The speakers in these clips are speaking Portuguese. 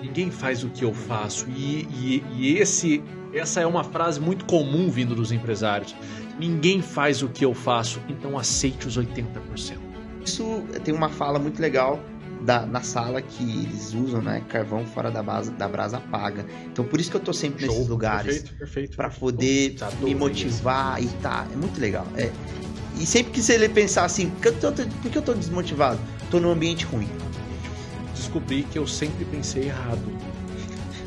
Ninguém faz o que eu faço. Essa é uma frase muito comum vindo dos empresários. Ninguém faz o que eu faço, então aceite os 80%. Isso tem uma fala muito legal na sala que eles usam, né? Carvão fora da brasa apaga. Então por isso que eu tô sempre nesses lugares. Perfeito. Pra poder me motivar e tá. É muito legal. E sempre que você pensar assim, por que eu tô desmotivado? Tô num ambiente ruim. Descobri que eu sempre pensei errado.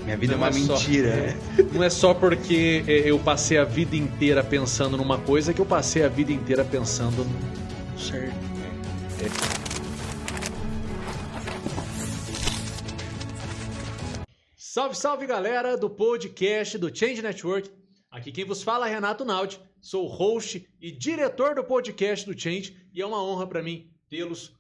Minha vida é uma mentira. Não é só porque eu passei a vida inteira pensando numa coisa que eu passei a vida inteira pensando no certo. Salve galera do podcast do Change Network. Aqui quem vos fala é Renato Naldi. Sou host e diretor do podcast do Change e é uma honra para mim tê-los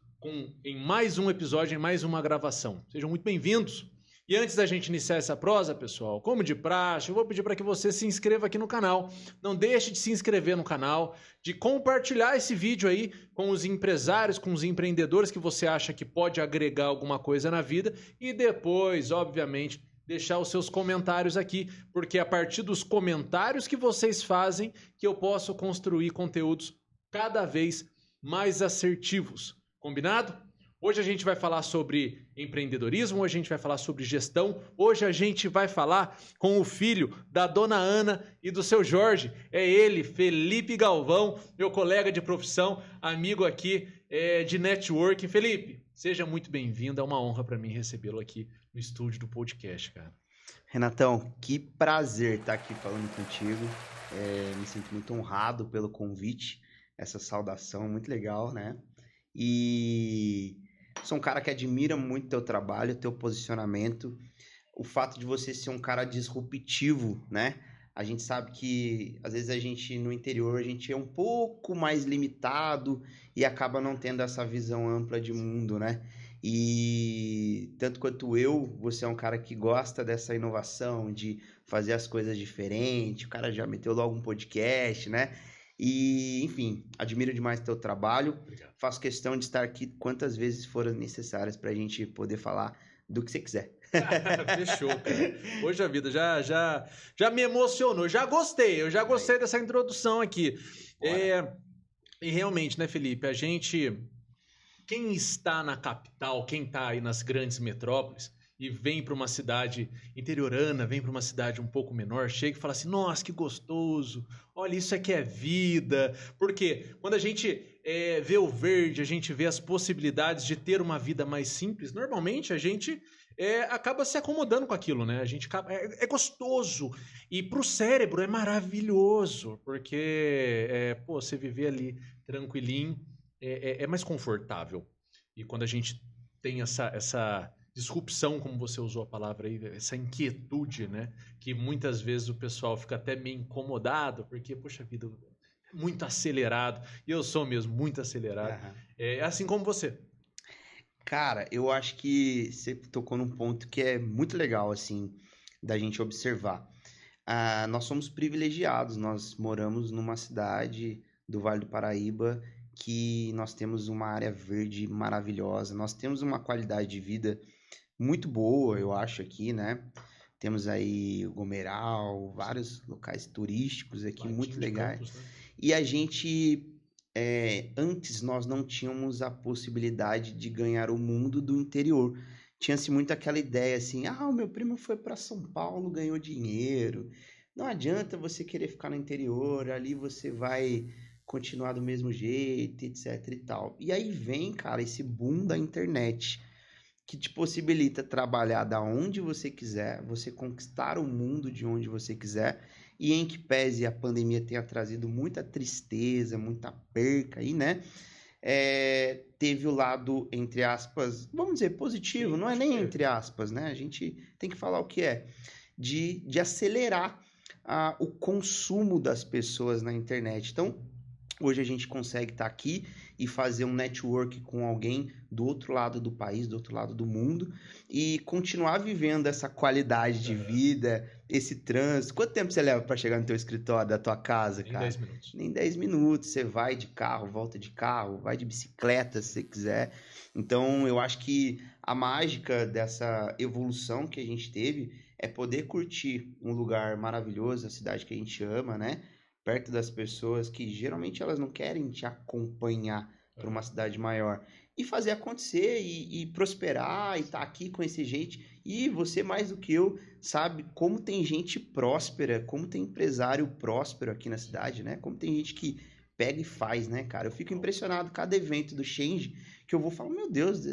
em mais um episódio, em mais uma gravação. Sejam muito bem-vindos. E antes da gente iniciar essa prosa, pessoal, como de praxe, eu vou pedir para que você se inscreva aqui no canal. Não deixe de se inscrever no canal, de compartilhar esse vídeo aí com os empresários, com os empreendedores que você acha que pode agregar alguma coisa na vida. E depois, obviamente, deixar os seus comentários aqui, porque é a partir dos comentários que vocês fazem que eu posso construir conteúdos cada vez mais assertivos. Combinado? Hoje a gente vai falar sobre empreendedorismo, hoje a gente vai falar sobre gestão, hoje a gente vai falar com o filho da dona Ana e do seu Jorge. É ele, Felipe Galvão, meu colega de profissão, amigo aqui de networking. Felipe, seja muito bem-vindo, é uma honra para mim recebê-lo aqui no estúdio do podcast, cara. Renatão, que prazer estar aqui falando contigo. Me sinto muito honrado pelo convite, essa saudação, muito legal, né? E sou um cara que admira muito teu trabalho, teu posicionamento, o fato de você ser um cara disruptivo, né? A gente sabe que às vezes a gente no interior a gente é um pouco mais limitado e acaba não tendo essa visão ampla de mundo, né? E tanto quanto você é um cara que gosta dessa inovação, de fazer as coisas diferentes, o cara já meteu logo um podcast, né? E, enfim, admiro demais teu trabalho. Obrigado. Faço questão de estar aqui quantas vezes forem necessárias pra gente poder falar do que você quiser. Fechou, cara. Poxa vida, já me emocionou. Eu já gostei dessa introdução aqui. E realmente, né, Felipe, quem está na capital, quem está aí nas grandes metrópoles e vem para uma cidade interiorana, vem para uma cidade um pouco menor, chega e fala assim, nossa, que gostoso, olha, isso aqui é vida. Porque quando a gente vê o verde, a gente vê as possibilidades de ter uma vida mais simples, normalmente a gente acaba se acomodando com aquilo, né? A gente é gostoso e para o cérebro é maravilhoso, porque você viver ali tranquilinho é mais confortável. E quando a gente tem essa disrupção, como você usou a palavra aí, essa inquietude, né? Que muitas vezes o pessoal fica até meio incomodado, porque, poxa vida, é muito acelerado. E eu sou mesmo muito acelerado. Uhum. É assim como você. Cara, eu acho que você tocou num ponto que é muito legal, assim, da gente observar. Nós somos privilegiados, nós moramos numa cidade do Vale do Paraíba que nós temos uma área verde maravilhosa, nós temos uma qualidade de vida muito boa, eu acho, aqui, né? Temos aí o Gomeral, vários locais turísticos aqui, muito legais. Campos, né? E a gente, antes nós não tínhamos a possibilidade de ganhar o mundo do interior. Tinha-se muito aquela ideia assim, o meu primo foi para São Paulo, ganhou dinheiro. Não adianta você querer ficar no interior, ali você vai continuar do mesmo jeito, etc e tal. E aí vem, cara, esse boom da internet, que te possibilita trabalhar da onde você quiser, você conquistar o mundo de onde você quiser, e em que pese a pandemia tenha trazido muita tristeza, muita perca aí, né? Teve o lado, entre aspas, vamos dizer, positivo, não é nem entre aspas, né? A gente tem que falar o que é, de acelerar o consumo das pessoas na internet. Então, Hoje a gente consegue estar aqui e fazer um network com alguém do outro lado do país, do outro lado do mundo, e continuar vivendo essa qualidade de vida, esse trânsito. Quanto tempo você leva para chegar no teu escritório, da tua casa, Nem cara? 10 minutos. Nem 10 minutos. Você vai de carro, volta de carro, vai de bicicleta se você quiser. Então, eu acho que a mágica dessa evolução que a gente teve é poder curtir um lugar maravilhoso, a cidade que a gente ama, né? Perto das pessoas que geralmente elas não querem te acompanhar para uma cidade maior e fazer acontecer e prosperar e estar aqui com esse gente. E você mais do que eu sabe como tem gente próspera, como tem empresário próspero aqui na cidade, né? Como tem gente que pega e faz, né, cara? Eu fico impressionado cada evento do Change que eu vou falar, meu Deus,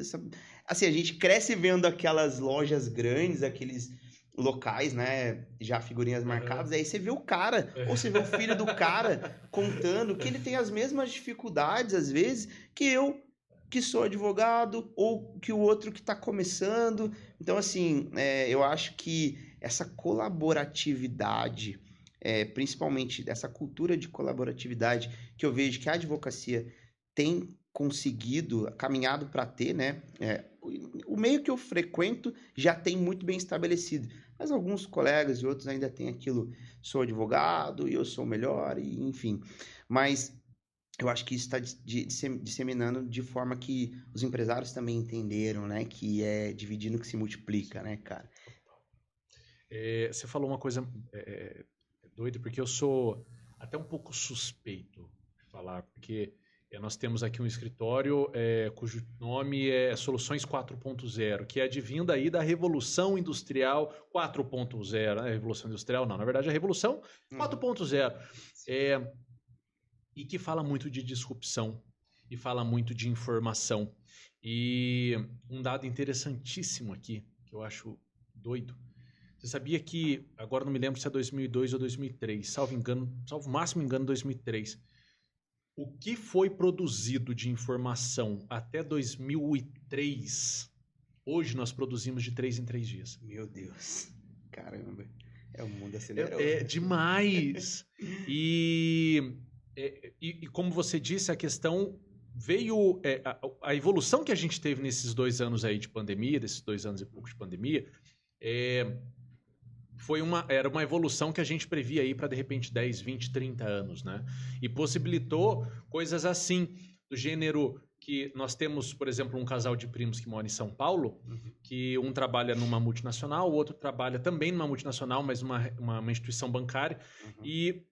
assim, a gente cresce vendo aquelas lojas grandes, aqueles locais, né, já figurinhas marcadas, aí você vê o cara, ou você vê o filho do cara contando que ele tem as mesmas dificuldades, às vezes, que eu, que sou advogado, ou que o outro que está começando. Então, assim, eu acho que essa colaboratividade, principalmente essa cultura de colaboratividade, que eu vejo que a advocacia tem conseguido, caminhado para ter, né, o meio que eu frequento já tem muito bem estabelecido. Mas alguns colegas e outros ainda têm aquilo, sou advogado e eu sou o melhor, e, enfim. Mas eu acho que isso está disseminando de forma que os empresários também entenderam, né? Que é dividindo que se multiplica, né, cara? Você falou uma coisa doida, porque eu sou até um pouco suspeito de falar, porque nós temos aqui um escritório cujo nome é Soluções 4.0, que é advinda aí da Revolução Industrial 4.0, né? Revolução Industrial não, na verdade é a Revolução 4.0, e que fala muito de disrupção e fala muito de informação. E um dado interessantíssimo aqui, que eu acho doido, você sabia que, agora não me lembro se é 2002 ou 2003, salvo máximo engano 2003, o que foi produzido de informação até 2003, hoje nós produzimos de 3 em 3 dias. Meu Deus, caramba, o mundo acelerou. É demais! E como você disse, a questão veio... a evolução que a gente teve nesses 2 anos aí de pandemia, desses 2 anos e pouco de pandemia, era uma evolução que a gente previa aí para, de repente, 10, 20, 30 anos, né? E possibilitou coisas assim, do gênero que nós temos, por exemplo, um casal de primos que mora em São Paulo, que um trabalha numa multinacional, o outro trabalha também numa multinacional, mas uma instituição bancária, e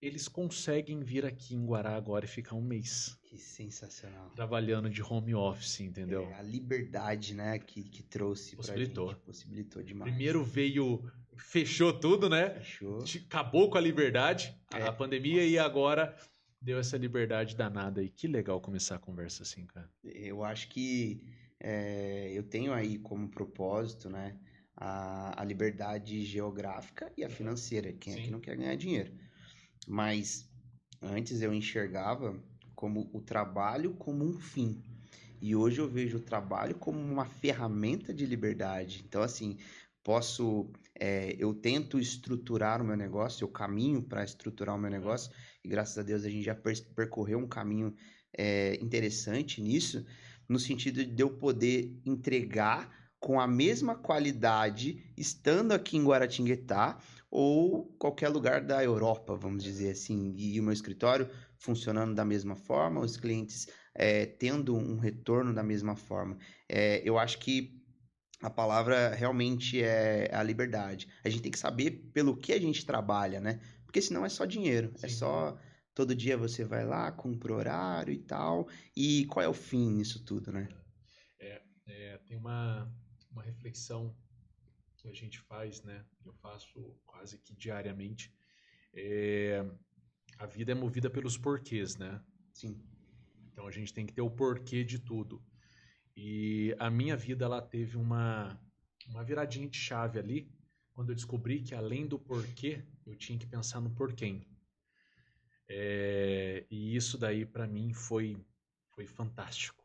eles conseguem vir aqui em Guará agora e ficar um mês. Que sensacional. Trabalhando de home office, entendeu? A liberdade, né, que trouxe pra gente. Possibilitou demais. Primeiro fechou tudo, né? Fechou. Acabou com a liberdade, a pandemia, e agora deu essa liberdade danada aí. Que legal começar a conversa assim, cara. Eu acho que eu tenho aí como propósito, né, a liberdade geográfica e a financeira. Quem é que não quer ganhar dinheiro? Mas antes eu enxergava como o trabalho como um fim. E hoje eu vejo o trabalho como uma ferramenta de liberdade. Então, assim, eu tento estruturar o meu negócio, eu caminho para estruturar o meu negócio, e graças a Deus a gente já percorreu um caminho interessante nisso, no sentido de eu poder entregar com a mesma qualidade, estando aqui em Guaratinguetá, ou qualquer lugar da Europa, vamos dizer assim, e o meu escritório funcionando da mesma forma, os clientes tendo um retorno da mesma forma. Eu acho que a palavra realmente é a liberdade. A gente tem que saber pelo que a gente trabalha, né? Porque senão é só dinheiro, é só todo dia você vai lá, cumpre horário e tal, e qual é o fim nisso tudo, né? Tem uma reflexão que a gente faz, né? Eu faço quase que diariamente. A vida é movida pelos porquês, né? Sim. Então a gente tem que ter o porquê de tudo. E a minha vida, ela teve uma viradinha de chave ali, quando eu descobri que além do porquê, eu tinha que pensar no porquê. E isso daí para mim foi fantástico.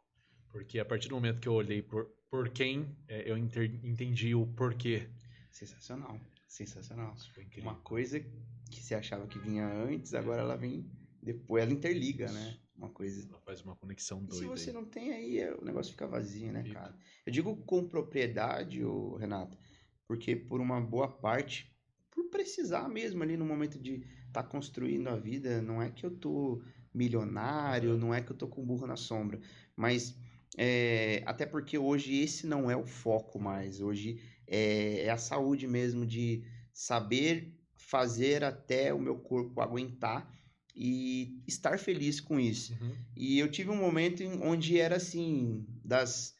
Porque a partir do momento que eu olhei por quem, eu entendi o porquê. Sensacional, sensacional. Isso foi incrível. Uma coisa que você achava que vinha antes, agora ela vem depois ela interliga, né? Uma coisa. Ela faz uma conexão E se doida você aí. não tem, aí o negócio fica vazio, né, Fica. cara? Eu digo com propriedade, ô, Renato, porque por uma boa parte, por precisar mesmo ali no momento de estar construindo a vida, não é que eu tô milionário, Aham. não é que eu tô com burro na sombra, mas até porque hoje esse não é o foco mais, hoje é a saúde mesmo de saber fazer até o meu corpo aguentar e estar feliz com isso. Uhum. E eu tive um momento onde era assim, das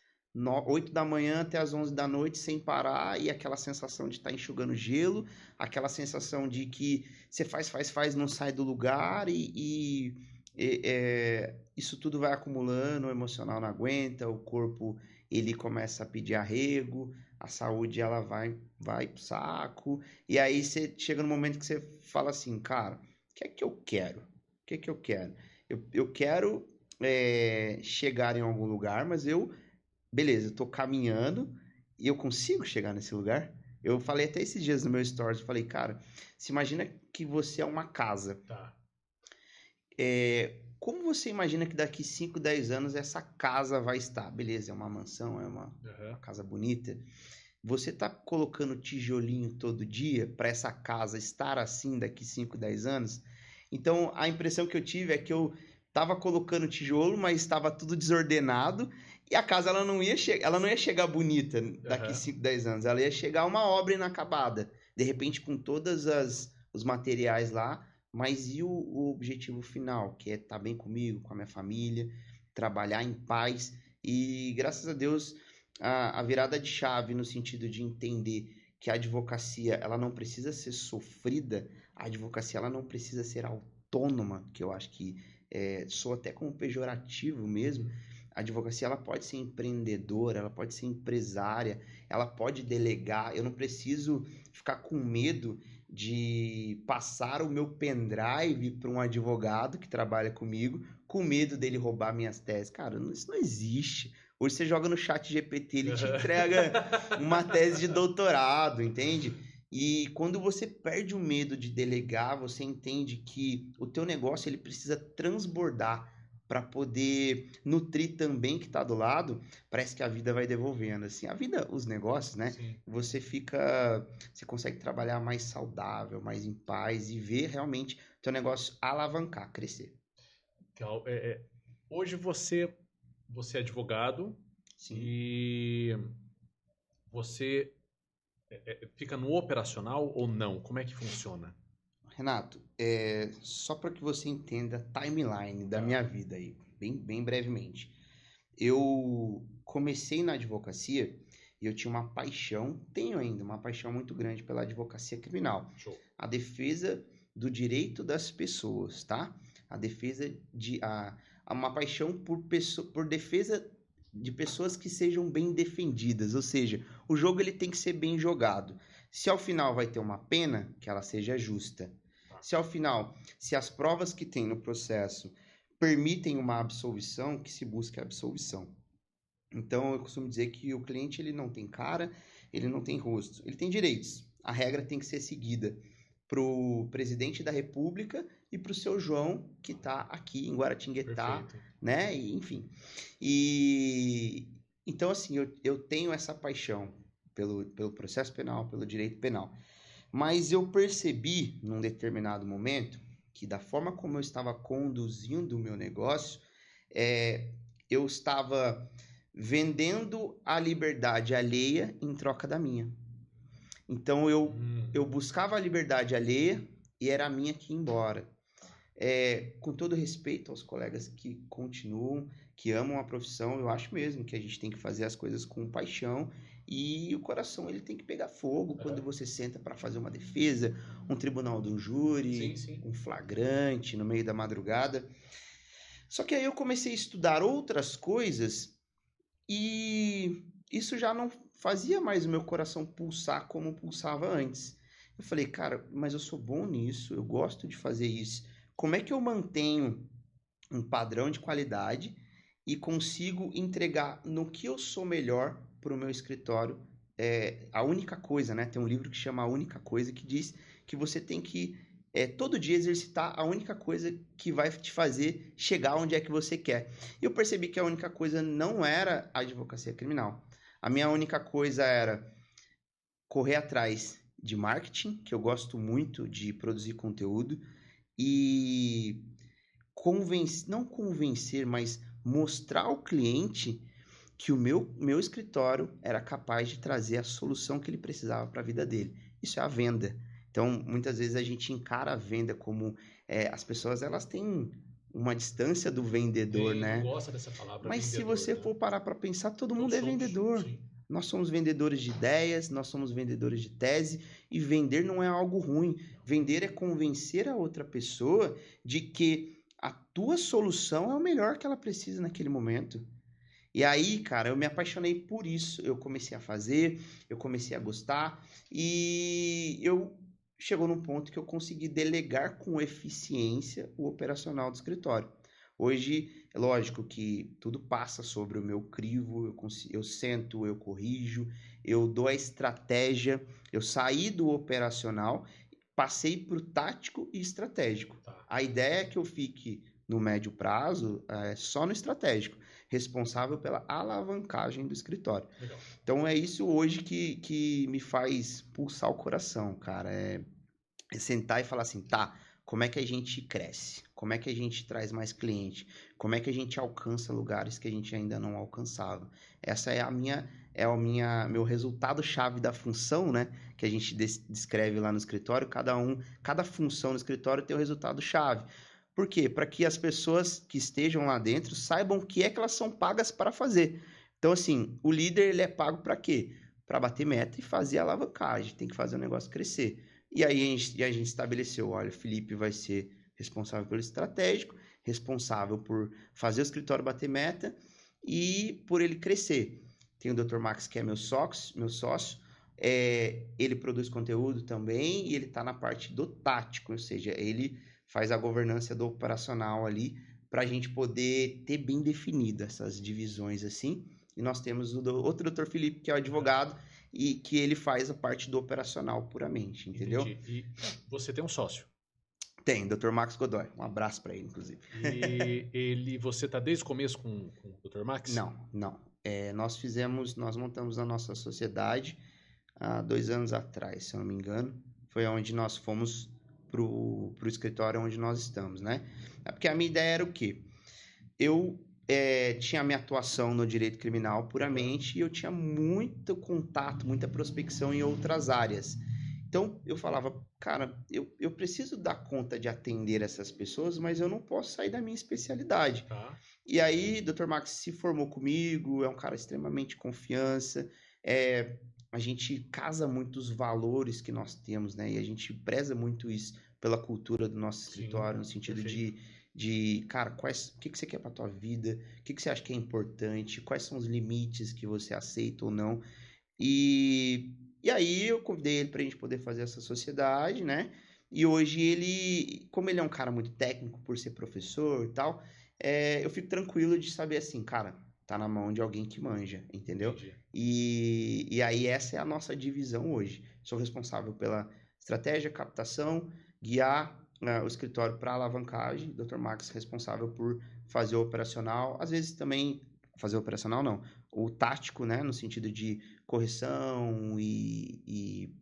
8 da manhã até as 11 da noite sem parar, e aquela sensação de estar enxugando gelo, aquela sensação de que você faz, não sai do lugar, isso tudo vai acumulando, o emocional não aguenta, o corpo ele começa a pedir arrego, a saúde ela vai pro saco, e aí você chega no momento que você fala assim, cara, o que é que eu quero? O que é que eu quero? Eu quero chegar em algum lugar, mas beleza, eu tô caminhando e eu consigo chegar nesse lugar? Eu falei até esses dias no meu stories, eu falei, cara, se imagina que você é uma casa. Tá. Como você imagina que daqui 5, 10 anos essa casa vai estar? Beleza, é uma mansão, é uma Aham. casa bonita. Você tá colocando tijolinho todo dia para essa casa estar assim daqui 5, 10 anos? Então, a impressão que eu tive é que eu tava colocando tijolo, mas estava tudo desordenado e a casa ela não ia chegar bonita daqui Aham. 5, 10 anos, ela ia chegar uma obra inacabada, de repente com todos os materiais lá, mas e o objetivo final, que é estar bem comigo, com a minha família, trabalhar em paz. E graças a Deus a virada de chave no sentido de entender que a advocacia ela não precisa ser sofrida, a advocacia ela não precisa ser autônoma, que eu acho que soa até como pejorativo mesmo. A advocacia ela pode ser empreendedora, ela pode ser empresária, ela pode delegar. Eu não preciso ficar com medo de passar o meu pendrive para um advogado que trabalha comigo, com medo dele roubar minhas teses. Cara, isso não existe. Hoje você joga no chat GPT, ele te entrega uma tese de doutorado, entende? E quando você perde o medo de delegar, você entende que o teu negócio ele precisa transbordar para poder nutrir também que está do lado. Parece que a vida vai devolvendo assim. A vida, os negócios, né? Sim. Você consegue trabalhar mais saudável, mais em paz e ver realmente o teu negócio alavancar, crescer. Então, hoje você é advogado Sim. e você fica no operacional ou não? Como é que funciona? Renato, só para que você entenda a timeline da minha vida aí, bem brevemente. Eu comecei na advocacia e eu tinha uma paixão, tenho ainda uma paixão muito grande pela advocacia criminal. Show. A defesa do direito das pessoas, tá? A defesa uma paixão por defesa de pessoas que sejam bem defendidas, ou seja, o jogo ele tem que ser bem jogado. Se ao final vai ter uma pena, que ela seja justa. Se ao final, se as provas que tem no processo permitem uma absolvição, que se busque a absolvição. Então, eu costumo dizer que o cliente ele não tem cara, ele não tem rosto, ele tem direitos. A regra tem que ser seguida para o presidente da República e para o seu João, que está aqui em Guaratinguetá, Perfeito. né? E, enfim. Então, assim, eu tenho essa paixão pelo processo penal, pelo direito penal. Mas eu percebi, num determinado momento, que da forma como eu estava conduzindo o meu negócio, eu estava vendendo a liberdade alheia em troca da minha. Então eu buscava a liberdade alheia e era a minha que ia embora. Com todo respeito aos colegas que continuam, que amam a profissão, eu acho mesmo que a gente tem que fazer as coisas com paixão e o coração ele tem que pegar fogo quando você senta para fazer uma defesa, um tribunal do júri, Sim. um flagrante no meio da madrugada. Só que aí eu comecei a estudar outras coisas e isso já não fazia mais o meu coração pulsar como pulsava antes. Eu falei, cara, mas eu sou bom nisso, eu gosto de fazer isso. Como é que eu mantenho um padrão de qualidade e consigo entregar no que eu sou melhor para o meu escritório? A única coisa, né? Tem um livro que chama A Única Coisa que diz que você tem que todo dia exercitar a única coisa que vai te fazer chegar onde é que você quer. E eu percebi que a única coisa não era a advocacia criminal. A minha única coisa era correr atrás de marketing, que eu gosto muito de produzir conteúdo, e não convencer, mas mostrar ao cliente que o meu escritório era capaz de trazer a solução que ele precisava para a vida dele. Isso é a venda. Então, muitas vezes a gente encara a venda como as pessoas elas têm uma distância do vendedor, Não né? gosta dessa palavra Mas se vendedor, você né? for parar para pensar, todo Todos mundo é somos, vendedor. sim. Nós somos vendedores de ideias, nós somos vendedores de tese, e vender não é algo ruim. Vender é convencer a outra pessoa de que a tua solução é o melhor que ela precisa naquele momento. E aí, cara, eu me apaixonei por isso. Eu comecei a fazer, eu comecei a gostar, e chegou num ponto que eu consegui delegar com eficiência o operacional do escritório. Hoje, é lógico que tudo passa sobre o meu crivo, eu sento, eu corrijo, eu dou a estratégia, eu saí do operacional, passei para o tático e estratégico. Tá. A ideia é que eu fique no médio prazo só no estratégico, responsável pela alavancagem do escritório. Legal. Então é isso hoje que me faz pulsar o coração, cara. É sentar e falar assim, tá, como é que a gente cresce? Como é que a gente traz mais cliente? Como é que a gente alcança lugares que a gente ainda não alcançava? Essa é meu resultado-chave da função, né? Que a gente descreve lá no escritório. Cada função no escritório tem o resultado-chave. Por quê? Para que as pessoas que estejam lá dentro saibam o que é que elas são pagas para fazer. Então, assim, o líder ele é pago para quê? Para bater meta e fazer alavancagem. Tem que fazer o negócio crescer. E aí a gente estabeleceu, olha, o Felipe vai ser responsável pelo estratégico, responsável por fazer o escritório bater meta e por ele crescer. Tem o Dr. Max, que é meu sócio, ele produz conteúdo também e ele está na parte do tático, ou seja, ele faz a governança do operacional ali para a gente poder ter bem definido essas divisões assim. E nós temos o outro Dr. Felipe, que é o advogado, e que ele faz a parte do operacional puramente, entendeu? Entendi. E você tem um sócio? Tem, Dr. Max Godoy. Um abraço para ele, inclusive. E você tá desde o começo com o Dr. Max? Não. Nós montamos a nossa sociedade há 2 anos atrás, se eu não me engano. Foi onde nós fomos pro escritório onde nós estamos, né? Porque a minha ideia era o quê? Eu tinha a minha atuação no direito criminal puramente e eu tinha muito contato, muita prospecção em outras áreas. Então, eu falava, cara, eu preciso dar conta de atender essas pessoas, mas eu não posso sair da minha especialidade. Tá. E aí, Dr. Max se formou comigo, é um cara extremamente confiança, a gente casa muito os valores que nós temos, né? E a gente preza muito isso pela cultura do nosso escritório, no sentido de cara, o que você quer para tua vida, o que você acha que é importante, quais são os limites que você aceita ou não. E aí eu convidei ele pra gente poder fazer essa sociedade, né? E hoje como ele é um cara muito técnico por ser professor e tal, eu fico tranquilo de saber assim, cara, tá na mão de alguém que manja, entendeu? Entendi. E aí essa é a nossa divisão hoje. Sou responsável pela estratégia, captação, guiar o escritório para alavancagem, Dr. Max responsável por fazer o operacional, às vezes também fazer o operacional não, o tático, né, no sentido de correção e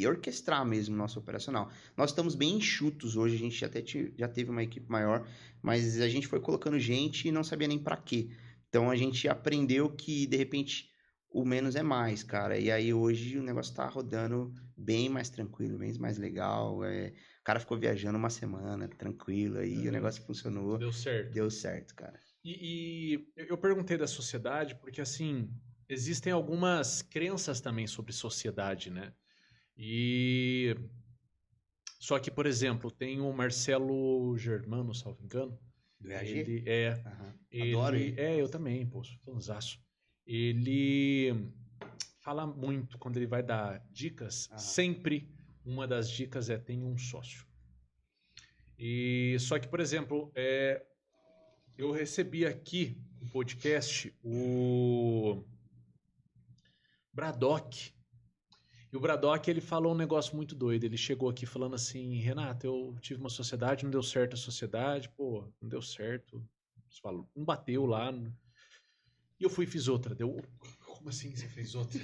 orquestrar mesmo o nosso operacional. Nós estamos bem enxutos hoje, a gente até já teve uma equipe maior, mas a gente foi colocando gente e não sabia nem para quê. Então a gente aprendeu que de repente o menos é mais, cara. E aí hoje o negócio tá rodando bem mais tranquilo, bem mais legal. O cara ficou viajando uma semana, tranquilo, aí o negócio funcionou. Deu certo. Deu certo, cara. E eu perguntei da sociedade porque, assim, existem algumas crenças também sobre sociedade, né? E só que, por exemplo, tem o Marcelo Germano, salvo engano. Do EAG? Ele Adoro ele. eu também, pô, sou fãzaço. Ele fala muito quando ele vai dar dicas, sempre uma das dicas é tenha um sócio. E só que, por exemplo, eu recebi aqui no podcast o Braddock. E o Bradock, ele falou um negócio muito doido. Ele chegou aqui falando assim, Renato, eu tive uma sociedade, não deu certo a sociedade, pô, não deu certo. Não bateu lá. E eu fui e fiz outra. Como assim você fez outra?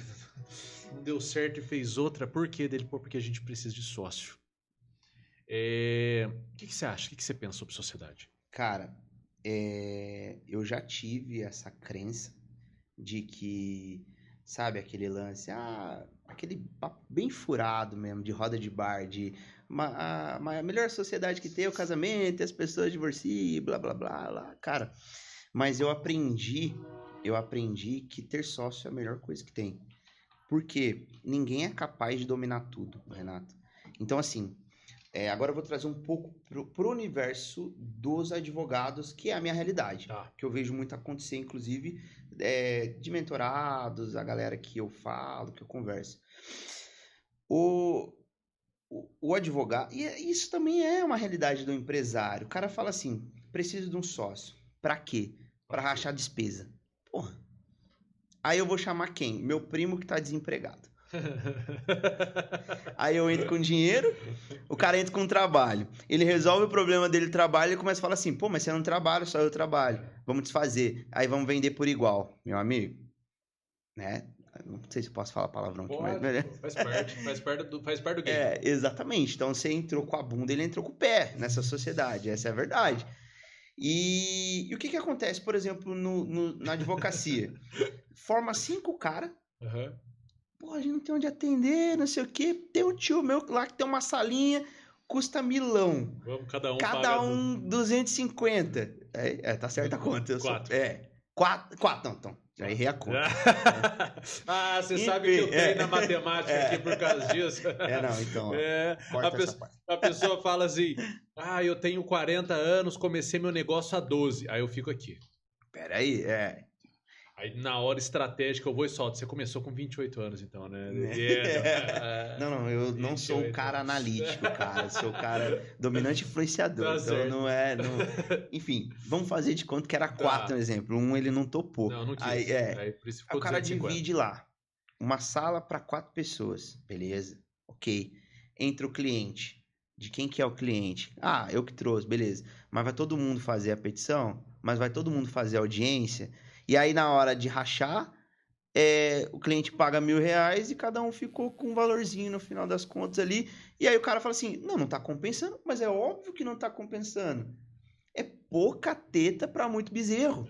Não deu certo e fez outra. Por quê dele? Pô, porque a gente precisa de sócio. O que você acha? O que você pensa sobre sociedade? Cara, eu já tive essa crença de que, sabe, aquele lance, aquele papo bem furado mesmo, de roda de bar, de a melhor sociedade que tem é o casamento, as pessoas divorciam, blá, blá, blá, blá. Cara, mas eu aprendi que ter sócio é a melhor coisa que tem. Porque ninguém é capaz de dominar tudo, Renato. Então, assim, agora eu vou trazer um pouco pro universo dos advogados, que é a minha realidade. Tá. Que eu vejo muito acontecer, inclusive, de mentorados, a galera que eu falo, que eu converso. O advogado... E isso também é uma realidade do empresário. O cara fala assim, preciso de um sócio. Pra quê? Pra rachar despesa. Porra. Aí eu vou chamar quem? Meu primo que tá desempregado. Aí eu entro com dinheiro, o cara entra com trabalho. Ele resolve o problema dele, trabalho, e começa a falar assim, pô, mas você não trabalha, só eu trabalho. Vamos desfazer. Aí vamos vender por igual, meu amigo. Né? Não sei se eu posso falar palavrão aqui, Pode, mas... faz parte do game. Exatamente. Então você entrou com a bunda, ele entrou com o pé nessa sociedade. Essa é a verdade. E o que acontece, por exemplo, na advocacia? Forma 5 caras. Uhum. Pô, a gente não tem onde atender, não sei o quê. Tem um tio meu lá que tem uma salinha, custa milão. Vamos, cada um Cada paga um 250. Tá certa a conta. 4. 4, não, então. Já errei a conta. Você sabe que eu treino na matemática aqui por causa disso. Não, então. Corta essa parte. A pessoa fala assim, eu tenho 40 anos, comecei meu negócio há 12. Aí eu fico aqui. Peraí, Aí na hora estratégica eu vou e solto. Você começou com 28 anos, então, né? Não, eu não sou o cara analítico, cara. Eu sou o cara dominante influenciador. Tá então certo. não é. Enfim, vamos fazer de conta que era 4, no exemplo. Um ele não topou. Não quis. Aí por isso ficou o cara 250. divide lá. Uma sala para 4 pessoas. Beleza. Ok. Entra o cliente. De quem que é o cliente? Eu que trouxe, beleza. Mas vai todo mundo fazer a petição? Mas vai todo mundo fazer a audiência? E aí, na hora de rachar, o cliente paga R$1.000 e cada um ficou com um valorzinho no final das contas ali. E aí o cara fala assim, não tá compensando, mas é óbvio que não tá compensando. É pouca teta para muito bezerro.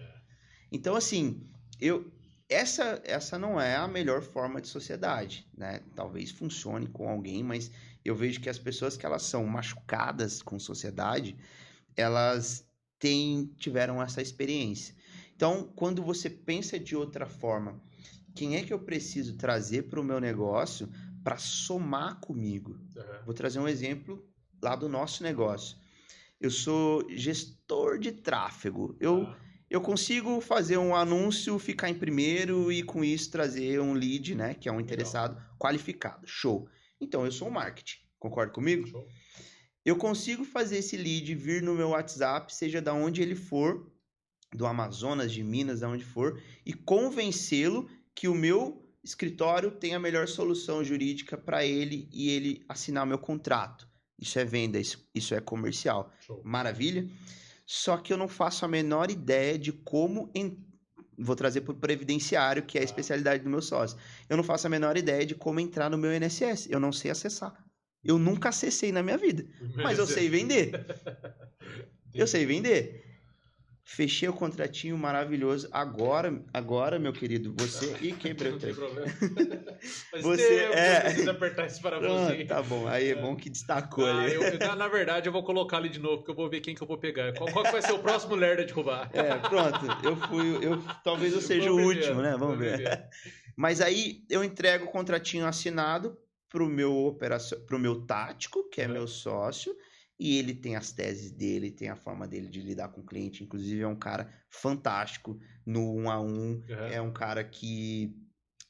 Então, assim, essa não é a melhor forma de sociedade, né? Talvez funcione com alguém, mas eu vejo que as pessoas que elas são machucadas com sociedade, elas tiveram essa experiência. Então, quando você pensa de outra forma, quem é que eu preciso trazer para o meu negócio para somar comigo? Vou trazer um exemplo lá do nosso negócio. Eu sou gestor de tráfego. Eu consigo fazer um anúncio, ficar em primeiro e com isso trazer um lead, né? Que é um interessado qualificado. Show. Então, eu sou o marketing. Concorda comigo? Show. Eu consigo fazer esse lead vir no meu WhatsApp, seja de onde ele for, do Amazonas, de Minas, de onde for, e convencê-lo que o meu escritório tem a melhor solução jurídica para ele e ele assinar o meu contrato. Isso é venda, isso é comercial. Show. Maravilha? Só que eu não faço a menor ideia de como... Vou trazer para o previdenciário, que é a especialidade do meu sócio. Eu não faço a menor ideia de como entrar no meu INSS. Eu não sei acessar. Eu nunca acessei na minha vida. Mas eu sei vender. Eu sei vender. Fechei o contratinho maravilhoso. Agora, meu querido, você... Ih, quebrei o trem. Não tem problema. Mas Você precisa apertar esse parafusinho. Tá bom, aí é bom que destacou ali. Na verdade, eu vou colocar ali de novo, porque eu vou ver quem que eu vou pegar. Qual que vai ser o próximo lerda de roubar? Pronto. Talvez eu seja o último, né? Vamos ver. Mas aí eu entrego o contratinho assinado pro meu tático, que é meu sócio, e ele tem as teses dele, tem a forma dele de lidar com o cliente. Inclusive, é um cara fantástico no 1-a-1. É um cara que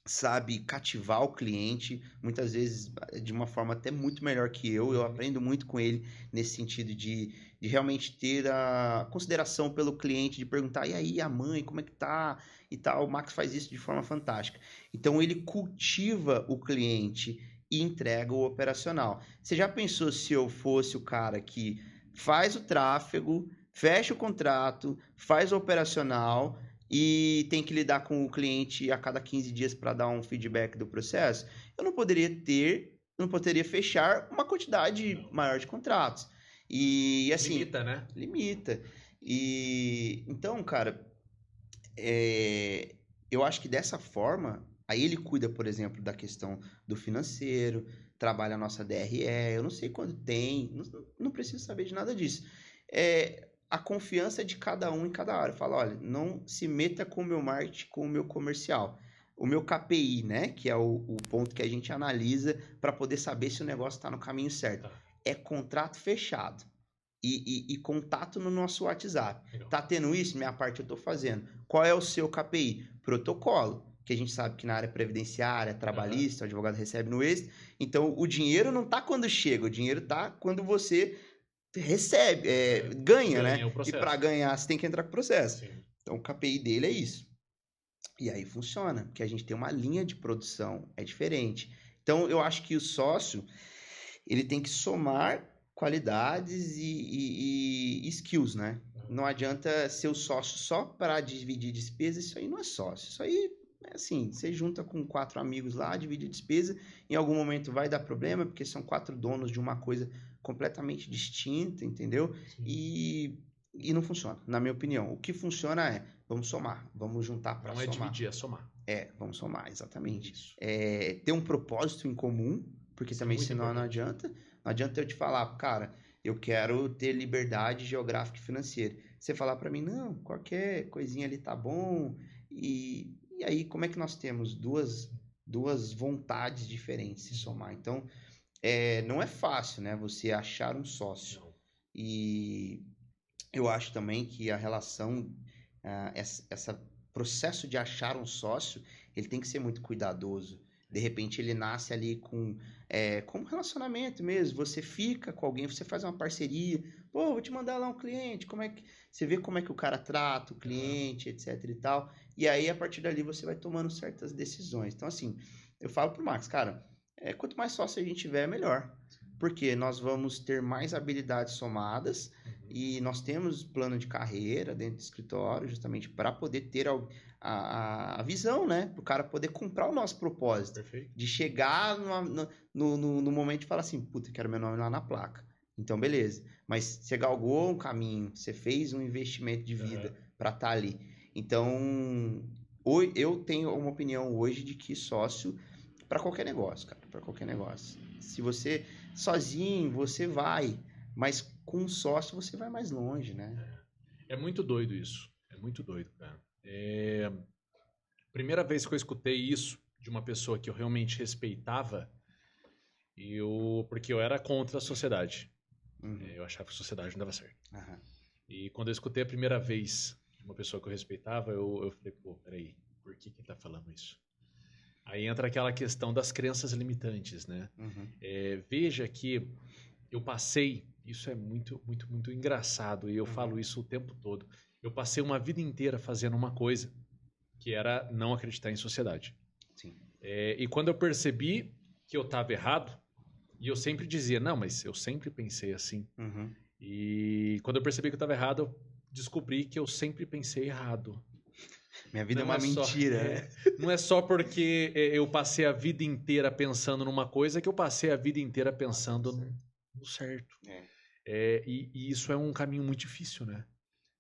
sabe cativar o cliente, muitas vezes de uma forma até muito melhor que eu. Eu aprendo muito com ele nesse sentido de realmente ter a consideração pelo cliente, de perguntar, e aí, a mãe, como é que tá? E tal. O Max faz isso de forma fantástica. Então, ele cultiva o cliente e entrega o operacional. Você já pensou se eu fosse o cara que faz o tráfego, fecha o contrato, faz o operacional e tem que lidar com o cliente a cada 15 dias para dar um feedback do processo? Eu não poderia fechar uma quantidade maior de contratos. E assim, Limita, né? limita. E então, cara, eu acho que dessa forma, aí ele cuida, por exemplo, da questão do financeiro, trabalha a nossa DRE, eu não sei quando tem, não preciso saber de nada disso. A confiança de cada um em cada área. Fala, olha, não se meta com o meu marketing, com o meu comercial. O meu KPI, né, que é o ponto que a gente analisa para poder saber se o negócio está no caminho certo. Tá. É contrato fechado. E contato no nosso WhatsApp. Legal. Tá tendo isso? Minha parte eu estou fazendo. Qual é o seu KPI? Protocolo, que a gente sabe que na área previdenciária, trabalhista, o advogado recebe no êxito. Então, o dinheiro não tá quando chega, o dinheiro tá quando você recebe, ganha, né? E para ganhar, você tem que entrar com o processo. Sim. Então, o KPI dele é isso. E aí funciona, porque a gente tem uma linha de produção, é diferente. Então, eu acho que o sócio, ele tem que somar qualidades e skills, né? Não adianta ser o sócio só para dividir despesa, isso aí não é sócio. Isso aí é assim, você junta com 4 amigos lá, divide despesa, em algum momento vai dar problema, porque são 4 donos de uma coisa completamente distinta, entendeu? E não funciona, na minha opinião. O que funciona é, vamos somar, vamos juntar para somar. Não é dividir, é somar. Vamos somar, exatamente. Isso. Ter um propósito em comum, porque também senão não adianta. Não adianta eu te falar, cara, eu quero ter liberdade geográfica e financeira. Você falar para mim, não, qualquer coisinha ali tá bom. E aí, como é que nós temos duas vontades diferentes se somar? Então, não é fácil, né? Você achar um sócio. Não. E eu acho também que a relação, esse processo de achar um sócio, ele tem que ser muito cuidadoso. De repente ele nasce ali como relacionamento mesmo, você fica com alguém, você faz uma parceria, pô, vou te mandar lá um cliente, você vê como é que o cara trata o cliente, etc e tal, e aí a partir dali você vai tomando certas decisões. Então assim, eu falo pro Max, cara, quanto mais sócio a gente tiver, melhor, porque nós vamos ter mais habilidades somadas, e nós temos plano de carreira dentro do escritório, justamente para poder ter a visão, né? Para o cara poder comprar o nosso propósito. Perfeito. De chegar no momento de falar assim, puta, quero meu nome lá na placa. Então, beleza. Mas você galgou um caminho, você fez um investimento de vida para estar ali. Então, eu tenho uma opinião hoje de que sócio para qualquer negócio, cara, para qualquer negócio. Se você sozinho, você vai, mas com um sócio você vai mais longe, né? É muito doido isso. É muito doido, cara. Primeira vez que eu escutei isso de uma pessoa que eu realmente respeitava, porque eu era contra a sociedade. Eu achava que a sociedade não dava certo. E quando eu escutei a primeira vez de uma pessoa que eu respeitava, eu falei, pô, peraí, por que ele tá falando isso? Aí entra aquela questão das crenças limitantes, né? Veja que eu passei, isso é muito, muito, muito engraçado, e eu falo isso o tempo todo. Eu passei uma vida inteira fazendo uma coisa, que era não acreditar em sociedade. Sim. E quando eu percebi que eu estava errado, e eu sempre dizia, não, mas eu sempre pensei assim. E quando eu percebi que eu estava errado, eu descobri que eu sempre pensei errado. Minha vida é uma mentira. Não é só porque eu passei a vida inteira pensando numa coisa que eu passei a vida inteira pensando no certo. E isso é um caminho muito difícil, né?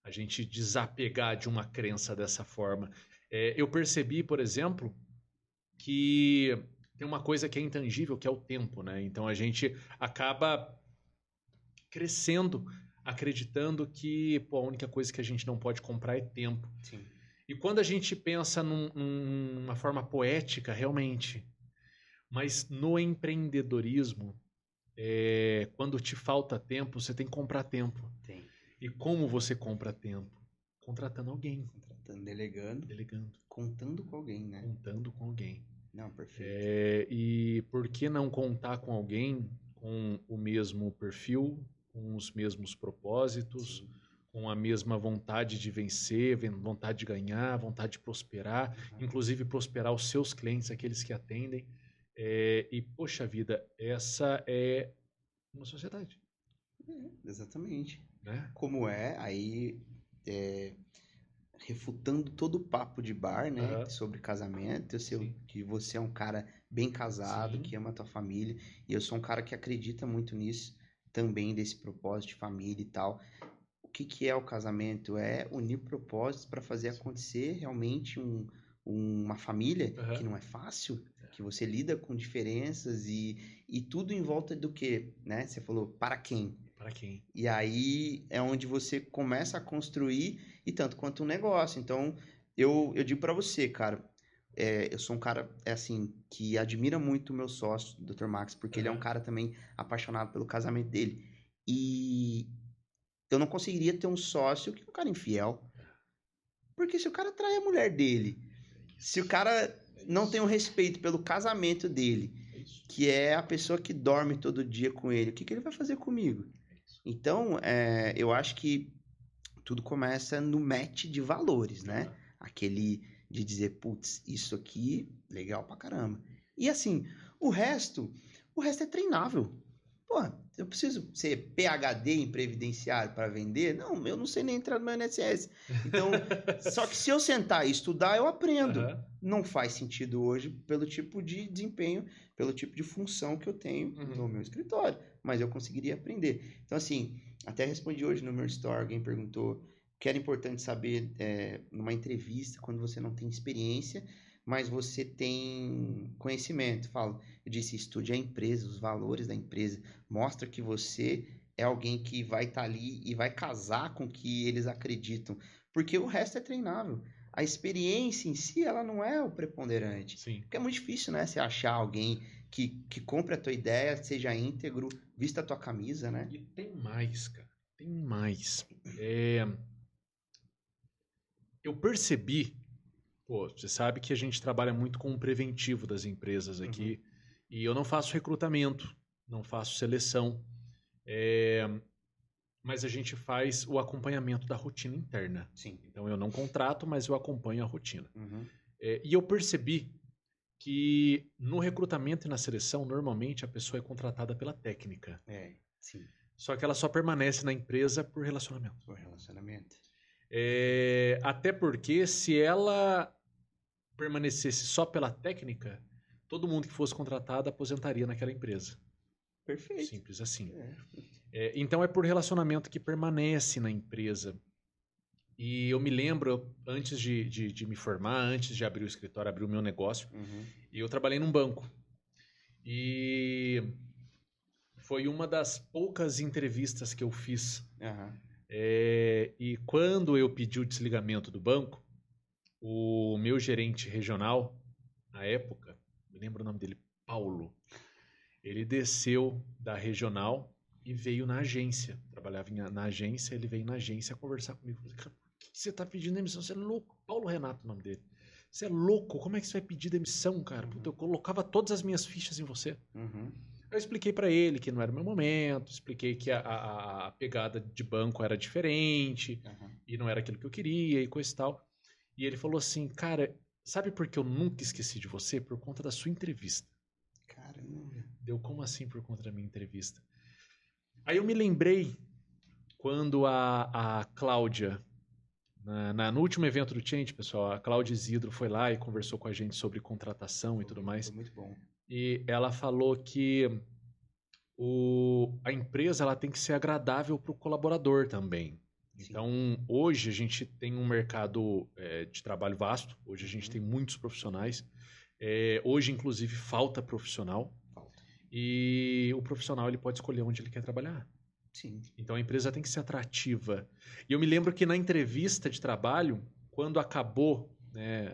A gente desapegar de uma crença dessa forma. Eu percebi, por exemplo, que tem uma coisa que é intangível, que é o tempo, né? Então a gente acaba crescendo acreditando que a única coisa que a gente não pode comprar é tempo. Sim. E quando a gente pensa numa forma poética, realmente, mas no empreendedorismo, quando te falta tempo, você tem que comprar tempo. Tem. E como você compra tempo? Contratando alguém. Delegando. Contando com alguém, né? Contando com alguém. Não, perfeito. E por que não contar com alguém com o mesmo perfil, com os mesmos propósitos, sim, com a mesma vontade de vencer, vontade de ganhar, vontade de prosperar, inclusive prosperar os seus clientes, aqueles que atendem. E, poxa vida, essa é uma sociedade, Exatamente. né? Como aí refutando todo o papo de bar, né, Aham. sobre casamento, Sim. que você é um cara bem casado, Sim. que ama a tua família, e eu sou um cara que acredita muito nisso, também desse propósito de família e tal. O que é o casamento? É unir propósitos para fazer acontecer realmente uma família que Aham. não é fácil, que você lida com diferenças e tudo em volta do quê, né? Você falou, para quem? Para quem? E aí é onde você começa a construir, e tanto quanto um negócio. Então, eu digo para você, cara, eu sou um cara, assim, que admira muito o meu sócio, Dr. Max, porque ele é um Aham. cara também apaixonado pelo casamento dele. E eu não conseguiria ter um sócio que é um cara infiel. Porque se o cara trai a mulher dele, É se o isso. cara É não tem isso. um respeito pelo casamento dele, É isso. que é a pessoa que dorme todo dia com ele, o que ele vai fazer comigo? É isso. Então, eu acho que tudo começa no match de valores, né? Aham. Aquele de dizer, putz, isso aqui, legal pra caramba. E assim, o resto é treinável. Pô, eu preciso ser PhD em previdenciário para vender? Não, eu não sei nem entrar no meu INSS. Então, só que se eu sentar e estudar, eu aprendo. Aham. Não faz sentido hoje pelo tipo de desempenho, pelo tipo de função que eu tenho no Uhum. meu escritório, mas eu conseguiria aprender. Então, assim, até respondi hoje no meu story, alguém perguntou que era importante saber numa entrevista, quando você não tem experiência, mas você tem conhecimento. Eu disse, estude a empresa, os valores da empresa, mostra que você é alguém que vai estar ali e vai casar com o que eles acreditam, porque o resto é treinável. A experiência em si, ela não é o preponderante. Sim. Porque é muito difícil, né? Você achar alguém que compre a tua ideia, seja íntegro, vista a tua camisa, né? E tem mais, cara. Tem mais. Eu percebi, pô, você sabe que a gente trabalha muito com o preventivo das empresas Uhum. aqui, e eu não faço recrutamento, não faço seleção, mas a gente faz o acompanhamento da rotina interna. Sim. Então eu não contrato, mas eu acompanho a rotina. Uhum. E eu percebi que no recrutamento e na seleção, normalmente a pessoa é contratada pela técnica. Sim. Só que ela só permanece na empresa por relacionamento. O relacionamento. Até porque se ela permanecesse só pela técnica, todo mundo que fosse contratado aposentaria naquela empresa. Perfeito. Simples assim. Então é por relacionamento que permanece na empresa. E eu me lembro, antes de me formar, antes de abrir o escritório, abrir o meu negócio, Uhum. e eu trabalhei num banco. E foi uma das poucas entrevistas que eu fiz. Uhum. E quando eu pedi o desligamento do banco, o meu gerente regional, na época, me lembro o nome dele, Paulo, ele desceu da regional e veio na agência. Trabalhava na agência, ele veio na agência conversar comigo. Falei, cara, por que você está pedindo demissão? Você é louco. Paulo Renato, o nome dele. Você é louco? Como é que você vai pedir demissão, cara? Puta, eu colocava todas as minhas fichas em você. Uhum. Eu expliquei para ele que não era o meu momento, expliquei que a pegada de banco era diferente e não era aquilo que eu queria e coisa e tal. E ele falou assim, cara, sabe por que eu nunca esqueci de você? Por conta da sua entrevista. Caramba. Deu como assim por conta da minha entrevista? Aí eu me lembrei quando a Cláudia, no último evento do Change, pessoal, a Cláudia Isidro foi lá e conversou com a gente sobre contratação e tudo mais. Foi muito bom. E ela falou que a empresa ela tem que ser agradável para o colaborador também. Sim. Então, hoje a gente tem um mercado de trabalho vasto, hoje a gente tem muitos profissionais. Hoje, inclusive, falta profissional. E o profissional ele pode escolher onde ele quer trabalhar. Sim. Então, a empresa tem que ser atrativa. E eu me lembro que na entrevista de trabalho, quando acabou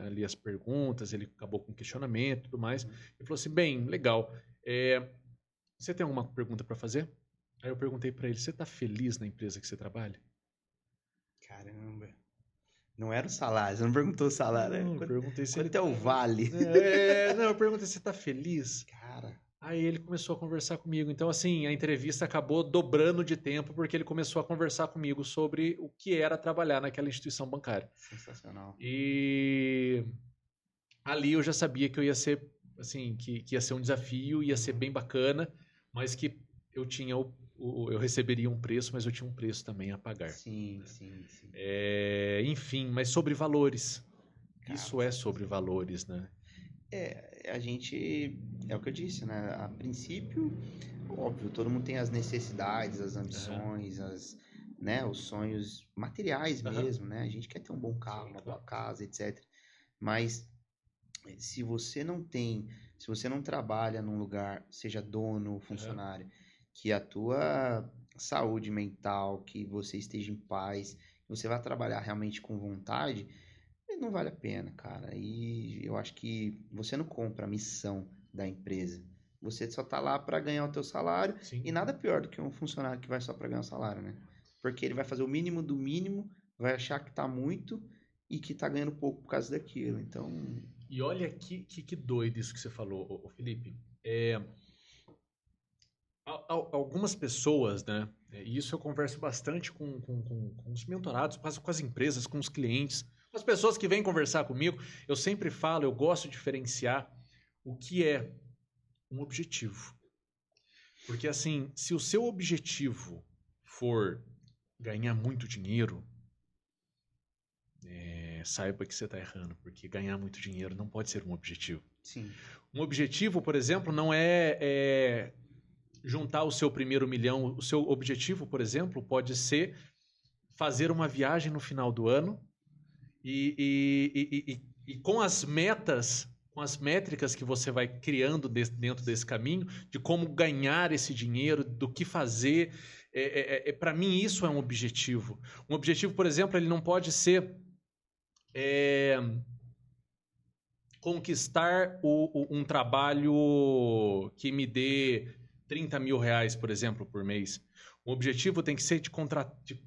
ali as perguntas, ele acabou com o questionamento e tudo mais, ele falou assim, bem, legal, você tem alguma pergunta para fazer? Aí eu perguntei para ele, você está feliz na empresa que você trabalha? Caramba. Não era o salário, você não perguntou o salário. Não, eu perguntei se ele Quanto é o vale? Não, eu perguntei se você está feliz. Cara. Aí ele começou a conversar comigo. Então, assim, a entrevista acabou dobrando de tempo porque ele começou a conversar comigo sobre o que era trabalhar naquela instituição bancária. Sensacional. E ali eu já sabia que eu ia ser assim, que ia ser um desafio, ia ser bem bacana, mas que eu tinha eu receberia um preço, mas eu tinha um preço também a pagar. Sim, sim, sim. Enfim, mas sobre valores. Cara, Isso é sobre valores, né? a gente, é o que eu disse, né? A princípio, óbvio, todo mundo tem as necessidades, as ambições, né, os sonhos materiais mesmo, né? A gente quer ter um bom carro, Sim, uma claro. boa casa, etc. Mas se você não trabalha num lugar, seja dono ou funcionário, que a tua saúde mental, que você esteja em paz, que você vai trabalhar realmente com vontade, não vale a pena, cara. E eu acho que você não compra a missão da empresa. Você só tá lá para ganhar o teu salário Sim. e nada pior do que um funcionário que vai só para ganhar o salário, né? Porque ele vai fazer o mínimo do mínimo, vai achar que tá muito e que tá ganhando pouco por causa daquilo. Então, E olha que doido isso que você falou, ô Felipe. Algumas pessoas, né? E isso eu converso bastante com os mentorados, com as empresas, com os clientes, com as pessoas que vêm conversar comigo. Eu sempre falo, eu gosto de diferenciar o que é um objetivo. Porque assim, se o seu objetivo for ganhar muito dinheiro, saiba que você está errando, porque ganhar muito dinheiro não pode ser um objetivo. sim. Um objetivo, por exemplo, não é juntar o seu primeiro milhão. O seu objetivo, por exemplo, pode ser fazer uma viagem no final do ano e com as metas, com as métricas que você vai criando dentro desse caminho, de como ganhar esse dinheiro, do que fazer. Para mim, isso é um objetivo. Um objetivo, por exemplo, ele não pode ser conquistar um trabalho que me dê 30 mil reais, por exemplo, por mês. O objetivo tem que ser de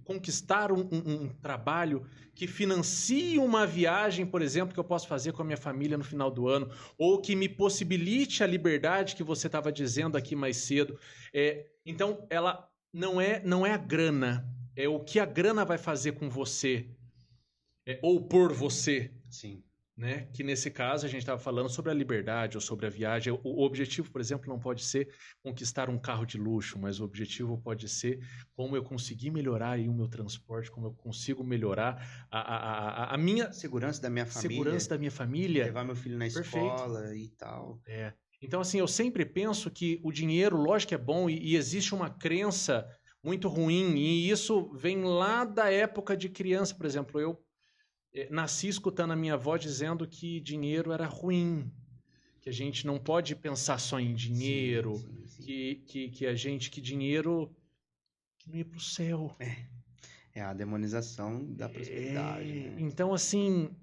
conquistar um trabalho que financie uma viagem, por exemplo, que eu posso fazer com a minha família no final do ano, ou que me possibilite a liberdade que você estava dizendo aqui mais cedo. Então, ela não é a grana, é o que a grana vai fazer com você, ou por você. Sim. Né? Que nesse caso a gente estava falando sobre a liberdade ou sobre a viagem. O objetivo, por exemplo, não pode ser conquistar um carro de luxo, mas o objetivo pode ser como eu conseguir melhorar aí o meu transporte, como eu consigo melhorar a minha Segurança da minha família. Segurança da minha família. Levar meu filho na escola e tal. Então, assim, eu sempre penso que o dinheiro, lógico que é bom, e existe uma crença muito ruim, e isso vem lá da época de criança, por exemplo. Eu nasci escutando a minha avó dizendo que dinheiro era ruim, que a gente não pode pensar só em dinheiro, sim. Que dinheiro que não ia pro céu. É a demonização da prosperidade, né? Então, assim,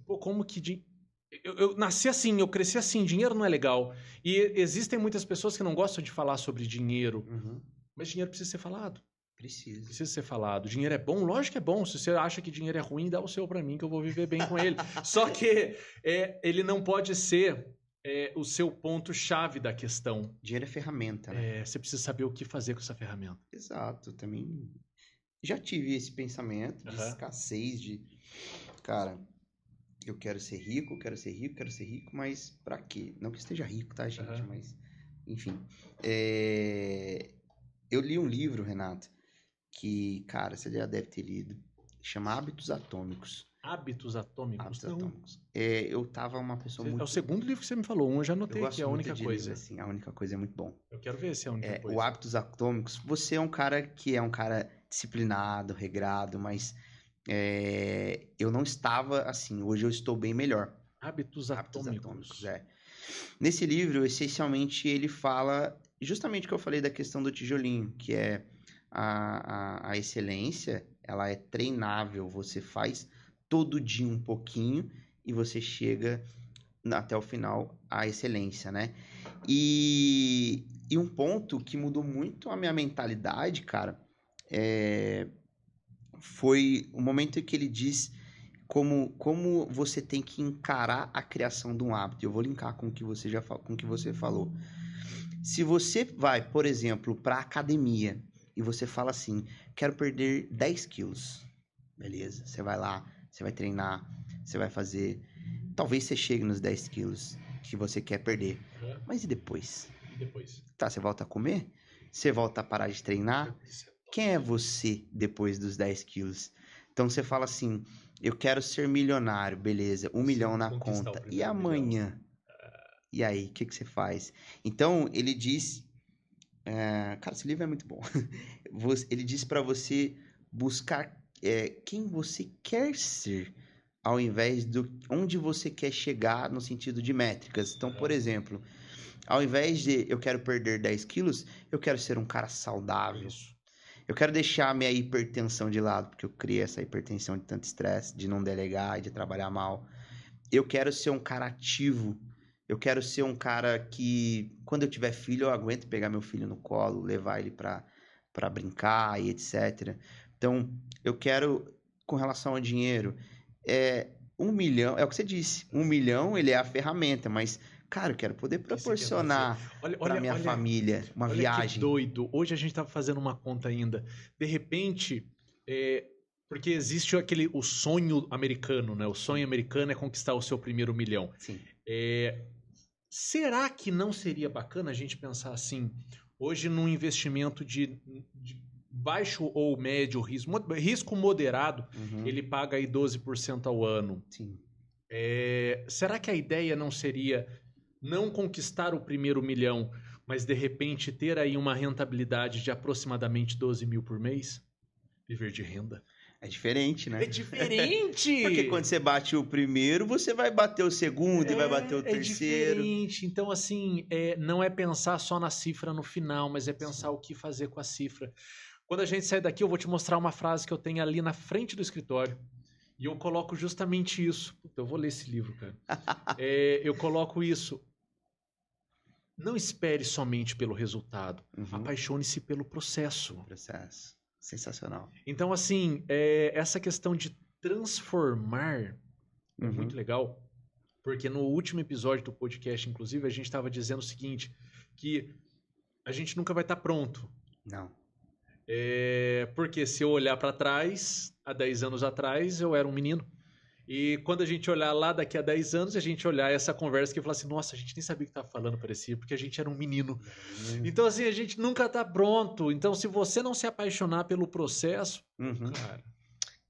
como que... Eu nasci assim, eu cresci assim, dinheiro não é legal. E existem muitas pessoas que não gostam de falar sobre dinheiro, mas dinheiro precisa ser falado. Precisa ser falado. Dinheiro é bom? Lógico que é bom. Se você acha que dinheiro é ruim, dá o seu para mim que eu vou viver bem com ele. Só que ele não pode ser o seu ponto-chave da questão. Dinheiro é ferramenta, né? Você precisa saber o que fazer com essa ferramenta. Exato. Também já tive esse pensamento de escassez, de... Cara, eu quero ser rico, mas pra quê? Não que esteja rico, tá, gente? Mas, enfim. Eu li um livro, Renato, que, cara, você já deve ter lido. Chama Hábitos Atômicos. Hábitos Atômicos? Hábitos Atômicos. Eu tava uma pessoa muito... É o segundo livro que você me falou. Um eu já anotei aqui, a única coisa. Livro, assim, a única coisa é muito bom. Eu quero ver se é a única coisa. O Hábitos Atômicos, você é um cara que é um cara disciplinado, regrado, mas eu não estava assim. Hoje eu estou bem melhor. Hábitos Atômicos. Nesse livro, essencialmente, ele fala justamente o que eu falei da questão do tijolinho, que é a excelência, ela é treinável, você faz todo dia um pouquinho e você chega até o final à excelência, né? E um ponto que mudou muito a minha mentalidade, cara, foi o momento em que ele diz como você tem que encarar a criação de um hábito. Eu vou linkar com o que você falou. Se você vai, por exemplo, para a academia e você fala assim, quero perder 10 quilos. Beleza, você vai lá, você vai treinar, você vai fazer... Talvez você chegue nos 10 quilos. que você quer perder. Uhum. Mas e depois? E depois? Tá, você volta a comer? Você volta a parar de treinar? Quem é você depois dos 10 quilos? Então você fala assim, eu quero ser milionário, beleza, 1 milhão na Conquistar o conta. E primeiro amanhã? E aí, o que você faz? Então, ele diz... cara, esse livro é muito bom. Ele diz pra você buscar quem você quer ser, ao invés do onde você quer chegar no sentido de métricas. Então, por exemplo, ao invés de eu quero perder 10 quilos, eu quero ser um cara saudável. Isso. Eu quero deixar minha hipertensão de lado, porque eu criei essa hipertensão de tanto estresse, de não delegar, de trabalhar mal. Eu quero ser um cara ativo. Eu quero ser um cara que, quando eu tiver filho, eu aguento pegar meu filho no colo, levar ele pra brincar e etc. Então, eu quero, com relação ao dinheiro, 1 milhão, é o que você disse, 1 milhão ele é a ferramenta, mas, cara, eu quero poder proporcionar para minha família uma viagem. Que doido. Hoje a gente estava fazendo uma conta ainda. De repente, porque existe o sonho americano, né? O sonho americano é conquistar o seu primeiro milhão. Sim. Será que não seria bacana a gente pensar assim, hoje num investimento de baixo ou médio risco moderado, ele paga aí 12% ao ano. Sim. Será que a ideia não seria não conquistar o primeiro milhão, mas de repente ter aí uma rentabilidade de aproximadamente 12 mil por mês? Viver de renda. É diferente, né? É diferente! Porque quando você bate o primeiro, você vai bater o segundo e vai bater o terceiro. É diferente. Então, assim, não é pensar só na cifra no final, mas é pensar o que fazer com a cifra. Quando a gente sair daqui, eu vou te mostrar uma frase que eu tenho ali na frente do escritório. E eu coloco justamente isso. Puta, eu vou ler esse livro, cara. Eu coloco isso. Não espere somente pelo resultado. Apaixone-se pelo processo. Processo. Sensacional. Então, assim, essa questão de transformar é muito legal, porque no último episódio do podcast, inclusive, a gente estava dizendo o seguinte, que a gente nunca vai estar pronto. Não. Porque se eu olhar para trás, há 10 anos atrás, eu era um menino. E quando a gente olhar lá daqui a 10 anos, a gente olhar essa conversa que fala assim, nossa, a gente nem sabia o que estava falando, parecia, porque a gente era um menino. Então, assim, a gente nunca está pronto. Então, se você não se apaixonar pelo processo,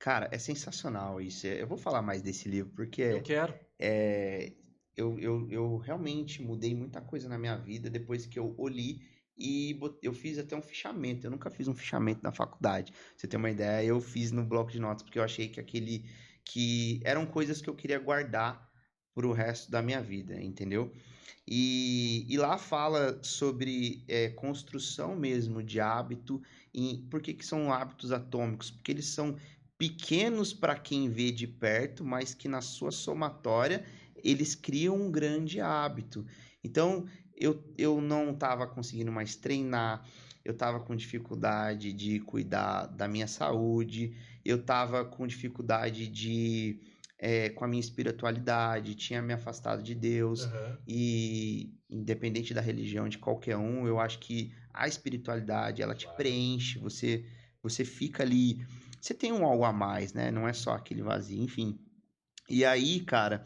Cara, é sensacional isso. Eu vou falar mais desse livro, porque... Eu quero. Eu realmente mudei muita coisa na minha vida depois que eu olhei e eu fiz até um fichamento. Eu nunca fiz um fichamento na faculdade. Pra você ter uma ideia, eu fiz no bloco de notas, porque eu achei que eram coisas que eu queria guardar pro resto da minha vida, entendeu? E lá fala sobre construção mesmo de hábito. E por que são hábitos atômicos? Porque eles são pequenos para quem vê de perto, mas que na sua somatória eles criam um grande hábito. Então, eu não estava conseguindo mais treinar, eu estava com dificuldade de cuidar da minha saúde, eu estava com dificuldade com a minha espiritualidade, tinha me afastado de Deus, e independente da religião de qualquer um, eu acho que a espiritualidade, ela te preenche, você fica ali, você tem um algo a mais, né? Não é só aquele vazio, enfim. E aí, cara,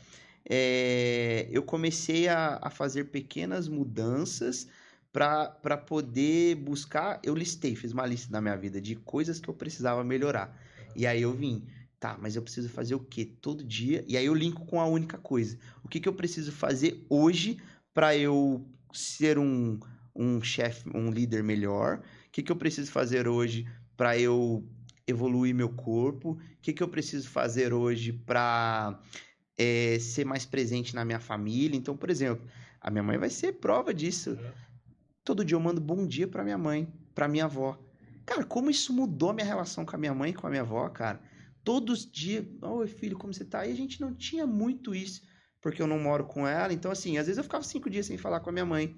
eu comecei a fazer pequenas mudanças para poder buscar. Eu fiz uma lista na minha vida de coisas que eu precisava melhorar. E aí eu vim, tá, mas eu preciso fazer o quê? Todo dia. E aí eu linko com a única coisa. O que eu preciso fazer hoje para eu ser um chefe, um líder melhor? O que eu preciso fazer hoje para eu evoluir meu corpo? O que eu preciso fazer hoje para ser mais presente na minha família? Então, por exemplo, a minha mãe vai ser prova disso. Todo dia eu mando bom dia pra minha mãe, pra minha avó. Cara, como isso mudou a minha relação com a minha mãe e com a minha avó, cara? Todos os dias, oi filho, como você tá? E a gente não tinha muito isso, porque eu não moro com ela. Então, assim, às vezes eu ficava 5 dias sem falar com a minha mãe.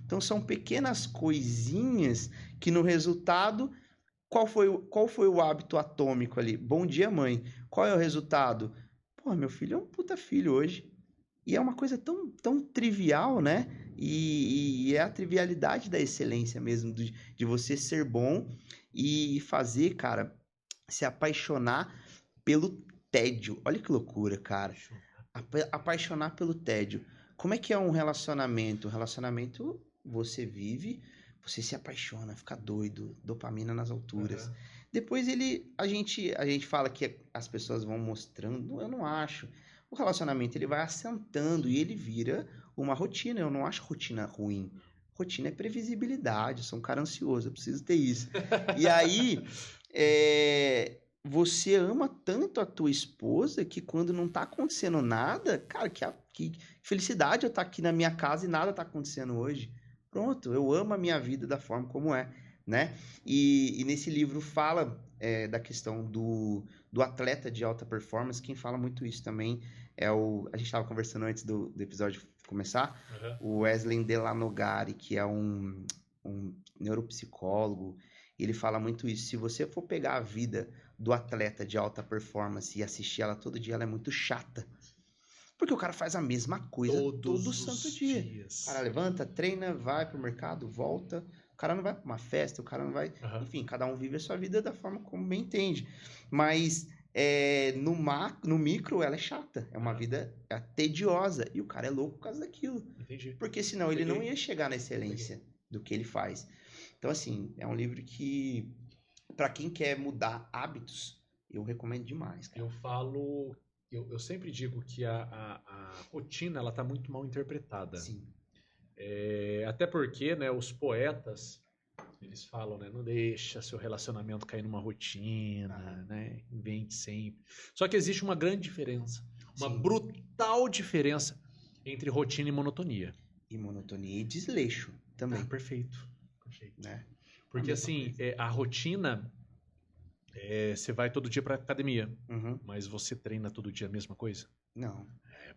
Então, são pequenas coisinhas que no resultado... Qual foi o hábito atômico ali? Bom dia, mãe. Qual é o resultado? Pô, meu filho é um puta filho hoje. E é uma coisa tão, tão trivial, né? E é a trivialidade da excelência mesmo, de você ser bom e fazer, cara, se apaixonar pelo tédio. Olha que loucura, cara. Apaixonar pelo tédio. Como é que é um relacionamento? Um relacionamento, você vive, você se apaixona, fica doido, dopamina nas alturas. Aham. Depois a gente fala que as pessoas vão mostrando, eu não acho. O relacionamento ele vai assentando e ele vira uma rotina. Eu não acho rotina ruim. Rotina é previsibilidade. Eu sou um cara ansioso, eu preciso ter isso. E aí, você ama tanto a tua esposa que quando não tá acontecendo nada, cara, que felicidade eu estar aqui na minha casa e nada tá acontecendo hoje. Pronto, eu amo a minha vida da forma como é, né? E nesse livro fala da questão do atleta de alta performance. Quem fala muito isso também a gente estava conversando antes do episódio começar, Aham. o Wesley Delanogari, que é um neuropsicólogo. Ele fala muito isso. Se você for pegar a vida do atleta de alta performance e assistir ela todo dia, ela é muito chata. Porque o cara faz a mesma coisa todo Todos santo os dia. dias. O cara levanta, treina, vai pro mercado, volta. O cara não vai pra uma festa, o cara não vai... Aham. Enfim, cada um vive a sua vida da forma como bem entende. Mas no micro, ela é chata. É uma Aham. vida tediosa. E o cara é louco por causa daquilo. Entendi. Porque senão ele não Peguei. ia chegar na excelência do que ele faz. Então, assim, é um livro que, pra quem quer mudar hábitos, eu recomendo demais, cara. Eu sempre digo que a rotina ela tá muito mal interpretada. Sim. Até porque, né, os poetas, eles falam, né, não deixa seu relacionamento cair numa rotina, né, invente sempre. Só que existe uma grande diferença, uma Sim. brutal diferença entre rotina e monotonia. E monotonia e desleixo também, Perfeito. Perfeito. né? Porque A mesma assim, a rotina, você vai todo dia pra academia, Uhum. mas você treina todo dia a mesma coisa? Não.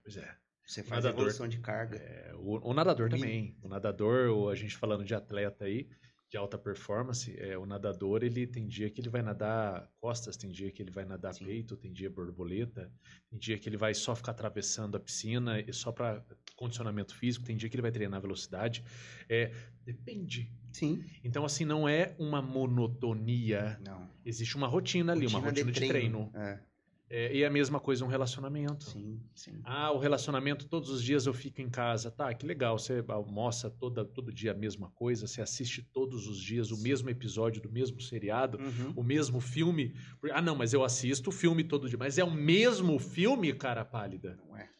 Pois é. Você faz Nadador. evolução de carga. O nadador Dormindo. também. O nadador, a gente falando de atleta aí, de alta performance, o nadador, ele tem dia que ele vai nadar costas, tem dia que ele vai nadar Sim. peito, tem dia borboleta, tem dia que ele vai só ficar atravessando a piscina e só para condicionamento físico, tem dia que ele vai treinar velocidade. Depende. Sim. Então, assim, não é uma monotonia. Não. Existe uma rotina ali, uma rotina de treino. E a mesma coisa um relacionamento. Sim, sim. O relacionamento, todos os dias eu fico em casa. Tá, que legal, você almoça todo dia a mesma coisa, você assiste todos os dias o mesmo episódio do mesmo seriado, Uhum. o mesmo filme. Não, mas eu assisto o filme todo dia. Mas é o mesmo filme, cara pálida? Não é.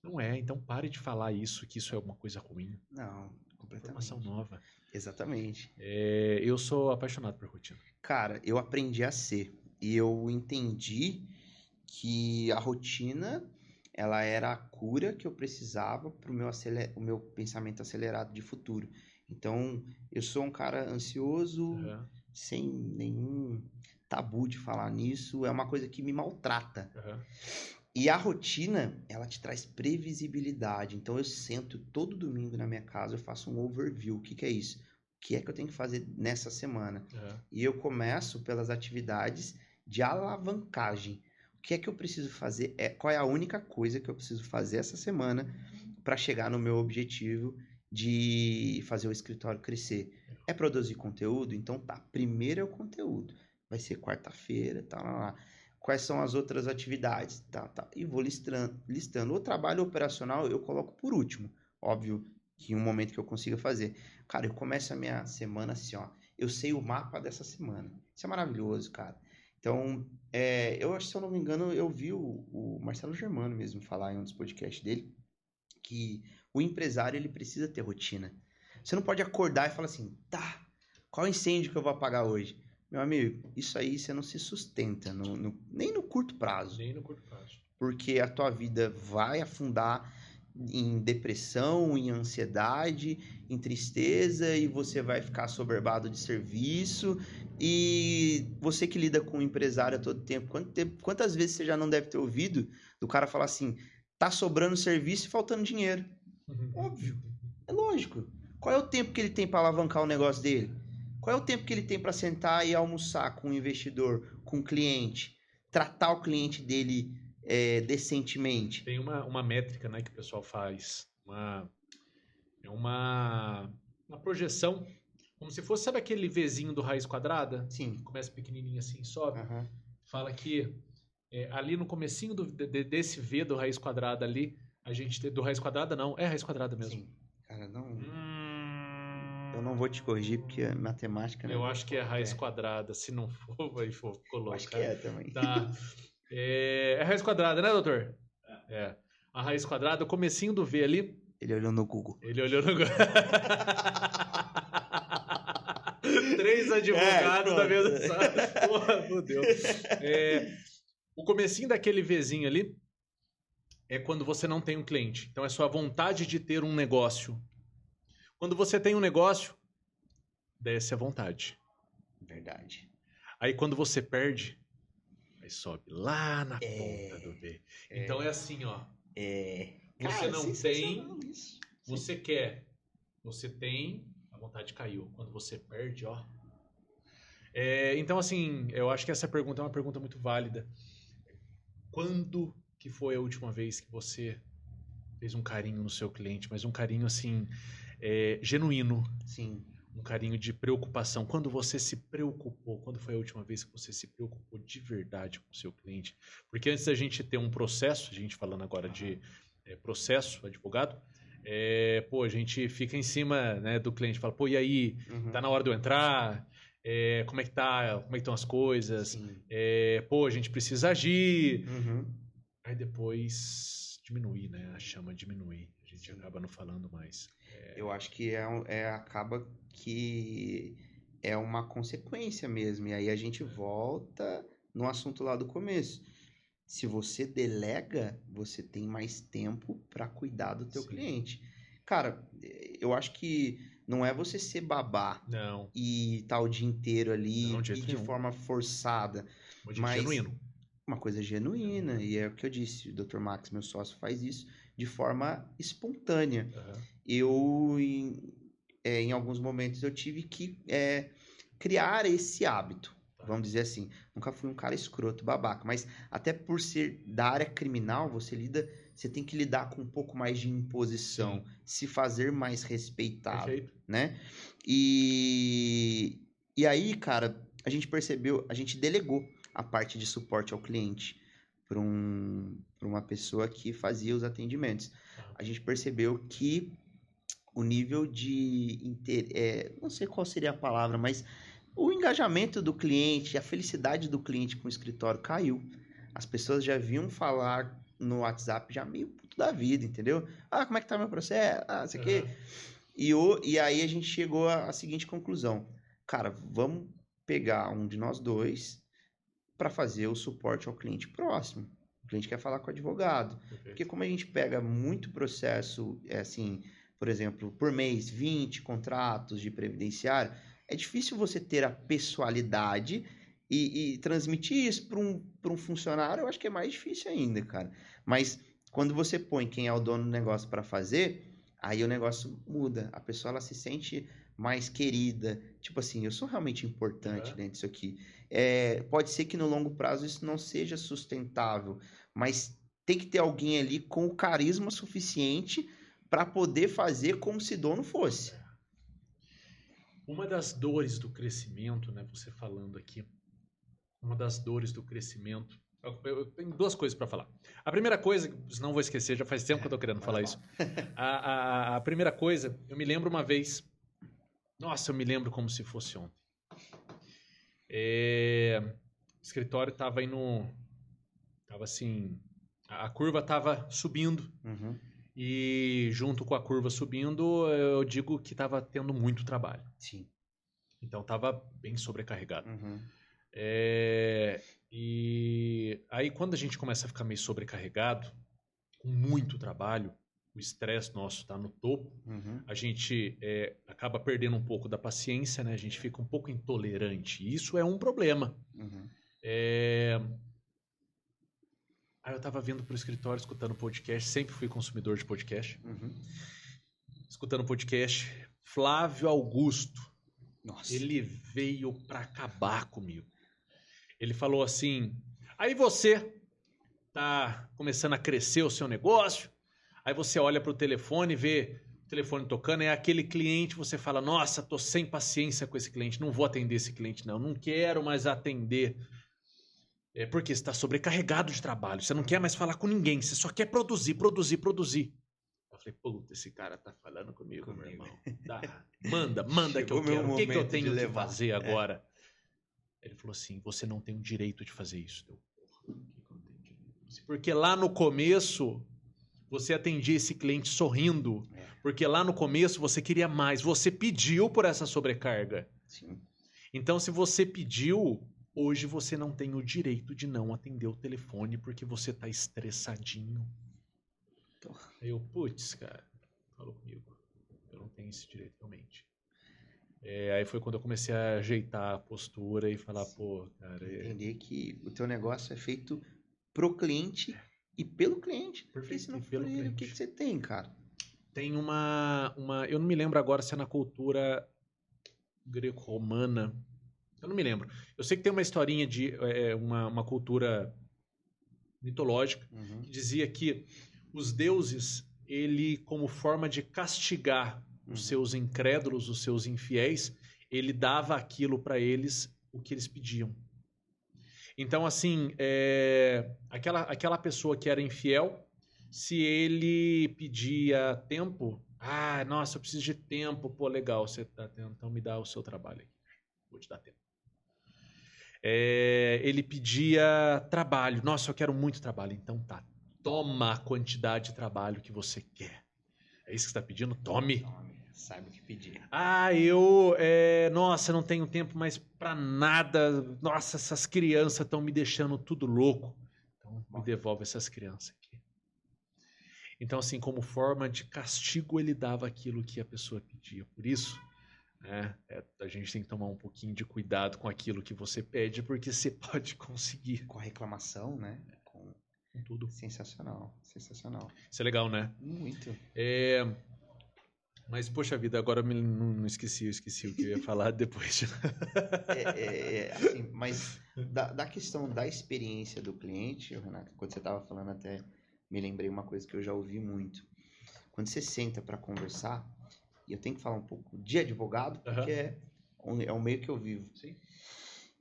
Não é, então pare de falar isso, que isso é uma coisa ruim. Não, completamente. Informação nova. Exatamente. Eu sou apaixonado por rotina. Cara, eu aprendi a ser. E eu entendi que a rotina, ela era a cura que eu precisava para o meu pensamento acelerado de futuro. Então, eu sou um cara ansioso, sem nenhum tabu de falar nisso. É uma coisa que me maltrata. E a rotina, ela te traz previsibilidade. Então, eu sento todo domingo na minha casa, eu faço um overview. O que é isso? O que é que eu tenho que fazer nessa semana? E eu começo pelas atividades de alavancagem. O que é que eu preciso fazer? Qual é a única coisa que eu preciso fazer essa semana para chegar no meu objetivo de fazer o escritório crescer? É produzir conteúdo? Então tá, primeiro é o conteúdo. Vai ser quarta-feira, tá lá. Quais são as outras atividades? Tá. E vou listando. O trabalho operacional eu coloco por último. Óbvio que em um momento que eu consiga fazer. Cara, eu começo a minha semana assim, ó. Eu sei o mapa dessa semana. Isso é maravilhoso, cara. Então, eu acho, se eu não me engano, eu vi o Marcelo Germano mesmo falar em um dos podcasts dele, que o empresário, ele precisa ter rotina. Você não pode acordar e falar assim, tá, qual incêndio que eu vou apagar hoje? Meu amigo, isso aí você não se sustenta, nem no curto prazo. Nem no curto prazo. Porque a tua vida vai afundar em depressão, em ansiedade, em tristeza, e você vai ficar assoberbado de serviço. E você que lida com o empresário a todo tempo, quantas vezes você já não deve ter ouvido do cara falar assim, tá sobrando serviço e faltando dinheiro? Óbvio, é lógico. Qual é o tempo que ele tem para alavancar o negócio dele? Qual é o tempo que ele tem para sentar e almoçar com o investidor, com o cliente, tratar o cliente dele decentemente? Tem uma métrica, né, que o pessoal faz, uma projeção, como se fosse, sabe aquele Vzinho do raiz quadrada? Sim. Começa pequenininho assim, sobe. Fala que ali no comecinho desse V do raiz quadrada ali, A gente do raiz quadrada, não. É raiz quadrada mesmo. Sim. Cara, não... Eu não vou te corrigir, porque é matemática, né? Eu acho que é raiz quadrada. Se não for, vai colocar. Acho que é também. Tá. É raiz quadrada, né, doutor? É. A raiz quadrada, o comecinho do V ali. Ele olhou no Google. Ele olhou no Google. 3 advogados da mesma sala. Porra, meu Deus. O comecinho daquele Vzinho ali é quando você não tem um cliente. Então é sua vontade de ter um negócio. Quando você tem um negócio, desce a vontade. Verdade. Aí quando você perde, aí sobe lá na ponta do V. Então é assim, ó. Você Cara, não tem, isso. você quer. Você tem, a vontade caiu. Quando você perde, ó. Então, assim, eu acho que essa pergunta é uma pergunta muito válida. Quando que foi a última vez que você fez um carinho no seu cliente, mas um carinho, assim, genuíno? Sim. Um carinho de preocupação. Quando você se preocupou, quando foi a última vez que você se preocupou de verdade com o seu cliente? Porque antes da gente ter um processo, a gente falando agora de processo, advogado, a gente fica em cima, né, do cliente, fala, pô, e aí, tá na hora de eu entrar? Como é que tá? Como é que estão as coisas? A gente precisa agir. Aí depois diminuir, né? A chama diminuir. A gente acaba não falando mais. Eu acho que acaba que é uma consequência mesmo. E aí a gente volta no assunto lá do começo. Se você delega, você tem mais tempo para cuidar do teu cliente. Cara, eu acho que não é você ser babá e estar o dia inteiro ali de forma forçada. Mas genuíno. Uma coisa genuína. E é o que eu disse, o Dr. Max, meu sócio, faz isso de forma espontânea. Eu, em alguns momentos, eu tive que criar esse hábito. Vamos dizer assim, nunca fui um cara escroto, babaca, mas até por ser da área criminal, você tem que lidar com um pouco mais de imposição, se fazer mais respeitado, né? E aí, cara, a gente percebeu, a gente delegou a parte de suporte ao cliente para uma pessoa que fazia os atendimentos. A gente percebeu que o nível de não sei qual seria a palavra, mas o engajamento do cliente, a felicidade do cliente com o escritório caiu. As pessoas já vinham falar no WhatsApp já meio puto da vida, entendeu? Como é que tá meu processo? Isso aqui. E aí a gente chegou à seguinte conclusão. Cara, vamos pegar um de nós dois para fazer o suporte ao cliente próximo. O cliente quer falar com o advogado. Porque como a gente pega muito processo, assim, por exemplo, por mês, 20 contratos de previdenciário, é difícil você ter a pessoalidade e transmitir isso para um funcionário, eu acho que é mais difícil ainda, cara. Mas quando você põe quem é o dono do negócio para fazer, aí o negócio muda. A pessoa ela se sente mais querida. Tipo assim, eu sou realmente importante dentro disso aqui. Pode ser que no longo prazo isso não seja sustentável, mas tem que ter alguém ali com o carisma suficiente para poder fazer como se dono fosse. Uma das dores do crescimento, né? Você falando aqui, uma das dores do crescimento. Eu tenho duas coisas para falar. A primeira coisa, não vou esquecer, já faz tempo que eu tô querendo falar isso. A primeira coisa, eu me lembro uma vez. Nossa, eu me lembro como se fosse ontem. O escritório tava indo. Tava assim. A curva tava subindo. E junto com a curva subindo, eu digo que estava tendo muito trabalho. Sim. Então estava bem sobrecarregado. E aí quando a gente começa a ficar meio sobrecarregado, com muito trabalho, o estresse nosso está no topo, a gente acaba perdendo um pouco da paciência, né? A gente fica um pouco intolerante. E isso é um problema. Aí eu tava vindo pro escritório, escutando podcast, sempre fui consumidor de podcast. Escutando podcast, Flávio Augusto. Nossa. Ele veio pra acabar comigo. Ele falou assim, aí você tá começando a crescer o seu negócio, aí você olha pro telefone, vê o telefone tocando, é aquele cliente, você fala, nossa, tô sem paciência com esse cliente, não vou atender esse cliente não quero mais atender. É porque você está sobrecarregado de trabalho. Você não quer mais falar com ninguém. Você só quer produzir, produzir, produzir. Eu falei, puta, esse cara tá falando comigo, meu irmão. Tá. Manda que eu quero. O que eu tenho que fazer agora? Ele falou assim, você não tem o direito de fazer isso. Eu, porra, o que eu tenho direito de fazer? Porque lá no começo, você atendia esse cliente sorrindo. Porque lá no começo, você queria mais. Você pediu por essa sobrecarga. Sim. Então, se você pediu, hoje você não tem o direito de não atender o telefone porque você tá estressadinho. Aí eu, putz, cara, falou comigo. Eu não tenho esse direito, realmente. Aí foi quando eu comecei a ajeitar a postura e falar, pô, cara... Entender que o teu negócio é feito pro cliente e pelo cliente. Porque se não for ele, o que você tem, cara? Tem uma... Eu não me lembro agora se é na cultura greco-romana. Eu não me lembro. Eu sei que tem uma historinha de uma cultura mitológica que dizia que os deuses, ele, como forma de castigar os seus incrédulos, os seus infiéis, ele dava aquilo para eles, o que eles pediam. Então, assim, aquela pessoa que era infiel, se ele pedia tempo, nossa, eu preciso de tempo, pô, legal, você tá tendo, então me dá o seu trabalho aqui, vou te dar tempo. Ele pedia trabalho, nossa, eu quero muito trabalho, então tá, toma a quantidade de trabalho que você quer. É isso que você está pedindo? Tome. Sabe o que pedir. Nossa, não tenho tempo mais pra nada. Nossa, essas crianças estão me deixando tudo louco. Então, me devolve essas crianças aqui. Então, assim, como forma de castigo, ele dava aquilo que a pessoa pedia. Por isso, a gente tem que tomar um pouquinho de cuidado com aquilo que você pede, porque você pode conseguir. Com a reclamação, né? Com tudo. Sensacional, sensacional. Isso é legal, né? Muito. Mas, poxa vida, agora não esqueci, eu esqueci o que eu ia falar depois. Assim, mas da questão da experiência do cliente, Renato, quando você estava falando até, me lembrei uma coisa que eu já ouvi muito. Quando você senta para conversar, e eu tenho que falar um pouco de advogado, porque é o meio que eu vivo. Sim.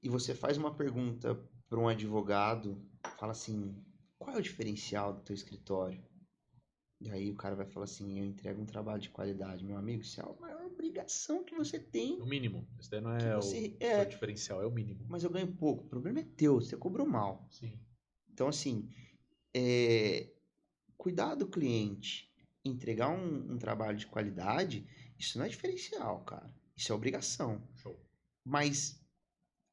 E você faz uma pergunta para um advogado, fala assim, qual é o diferencial do teu escritório? E aí o cara vai falar assim, eu entrego um trabalho de qualidade. Meu amigo, isso é a maior obrigação que você tem. O mínimo. Isso daí não é o diferencial, é o mínimo. Mas eu ganho pouco. O problema é teu, você cobrou mal. Sim. Então, assim, cuidar do cliente, entregar um trabalho de qualidade, isso não é diferencial, cara. Isso é obrigação. Show. Mas,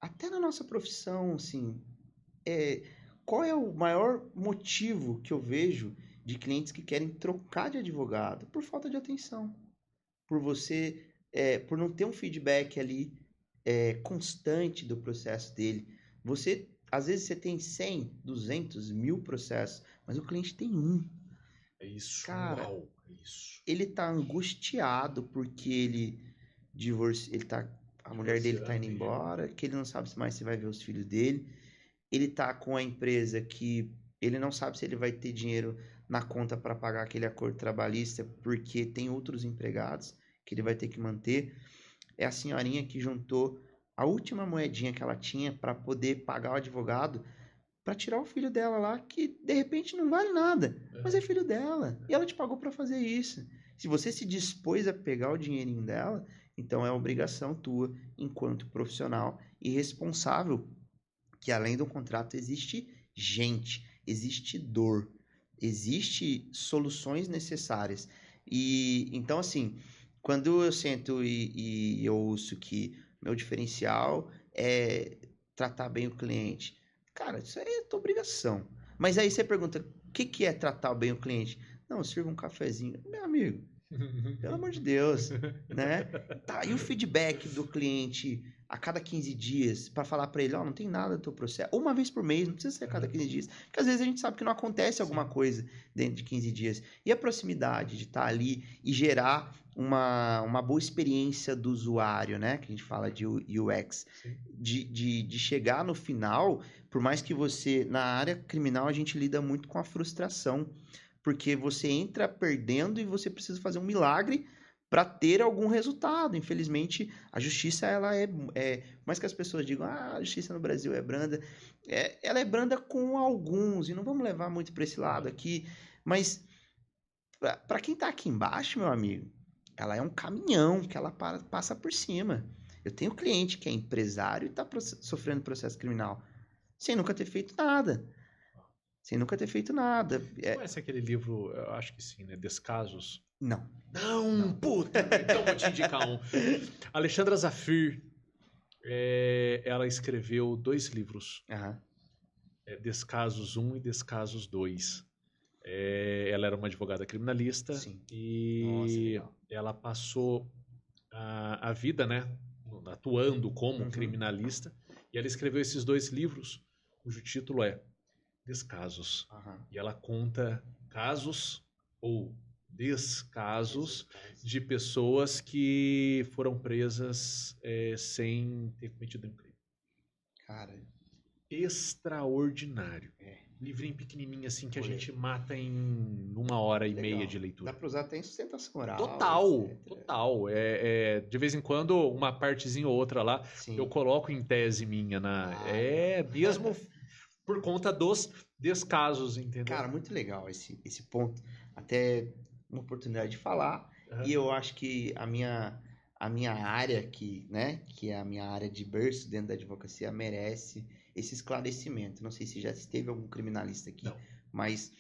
até na nossa profissão, assim, qual é o maior motivo que eu vejo de clientes que querem trocar de advogado? Por falta de atenção. Por você, por não ter um feedback ali constante do processo dele. Às vezes você tem 100, 200, 1000 processos, mas o cliente tem um. É isso. Cara, uau, é isso. Ele tá angustiado porque a mulher dele tá indo embora, que ele não sabe mais se vai ver os filhos dele. Ele tá com a empresa que ele não sabe se ele vai ter dinheiro na conta para pagar aquele acordo trabalhista, porque tem outros empregados que ele vai ter que manter. É a senhorinha que juntou a última moedinha que ela tinha para poder pagar o advogado para tirar o filho dela lá, que de repente não vale nada, mas é filho dela, e ela te pagou para fazer isso. Se você se dispôs a pegar o dinheirinho dela, então é obrigação tua, enquanto profissional e responsável, que além do contrato existe gente, existe dor, existe soluções necessárias. E então, assim, quando eu sento e eu ouço que meu diferencial é tratar bem o cliente, cara, isso aí é tua obrigação. Mas aí você pergunta, o que é tratar bem o cliente? Não, sirva um cafezinho. Meu amigo, pelo amor de Deus, né? Tá, e o feedback do cliente a cada 15 dias para falar para ele, não tem nada do teu processo. Ou uma vez por mês, não precisa ser a cada 15 dias. Porque às vezes a gente sabe que não acontece alguma coisa dentro de 15 dias. E a proximidade de estar ali e gerar uma boa experiência do usuário, né? Que a gente fala de UX. De chegar no final, por mais que você... Na área criminal, a gente lida muito com a frustração. Porque você entra perdendo e você precisa fazer um milagre para ter algum resultado. Infelizmente, a justiça, ela por mais que as pessoas digam, a justiça no Brasil é branda, ela é branda com alguns, e não vamos levar muito para esse lado aqui, mas para quem tá aqui embaixo, meu amigo, ela é um caminhão que ela passa por cima. Eu tenho cliente que é empresário e tá sofrendo processo criminal, sem nunca ter feito nada. Sem nunca ter feito nada. Você conhece aquele livro, eu acho que sim, né? Descasos? Não. Não, puta! Então vou te indicar um. Alexandra Zafir, ela escreveu 2 livros. Aham. Descasos 1 e Descasos 2. Ela era uma advogada criminalista. Sim. E Nossa, legal. ela passou a vida, né, atuando como criminalista. E ela escreveu esses 2 livros, cujo título é Descasos. Aham. E ela conta casos ou descasos de pessoas que foram presas sem ter cometido um crime. Cara, Extraordinário. Livrinho pequenininho assim que a Olha. gente mata em 1h30 legal. de leitura. Dá pra usar até em sustentação oral. Total, etc. total. De vez em quando, uma partezinha ou outra lá, Sim. eu coloco em tese minha mesmo por conta dos descasos, entendeu? Cara, muito legal esse ponto. Até uma oportunidade de falar. Uhum. E eu acho que a minha área que é a minha área de berço dentro da advocacia, merece esse esclarecimento. Não sei se já teve algum criminalista aqui, Não. mas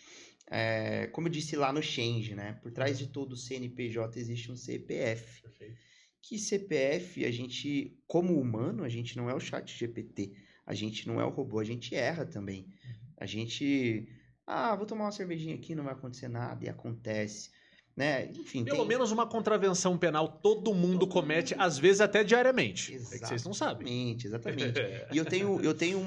como eu disse lá no Change, né? Por trás de todo CNPJ existe um CPF. Perfeito. Que CPF, a gente, como humano, a gente não é o chat GPT. A gente não é o robô, a gente erra também. A gente, vou tomar uma cervejinha aqui, não vai acontecer nada, e acontece. Né? Enfim, Pelo menos uma contravenção penal todo mundo comete, às vezes até diariamente. Exatamente, É que vocês não sabem. Exatamente. E eu tenho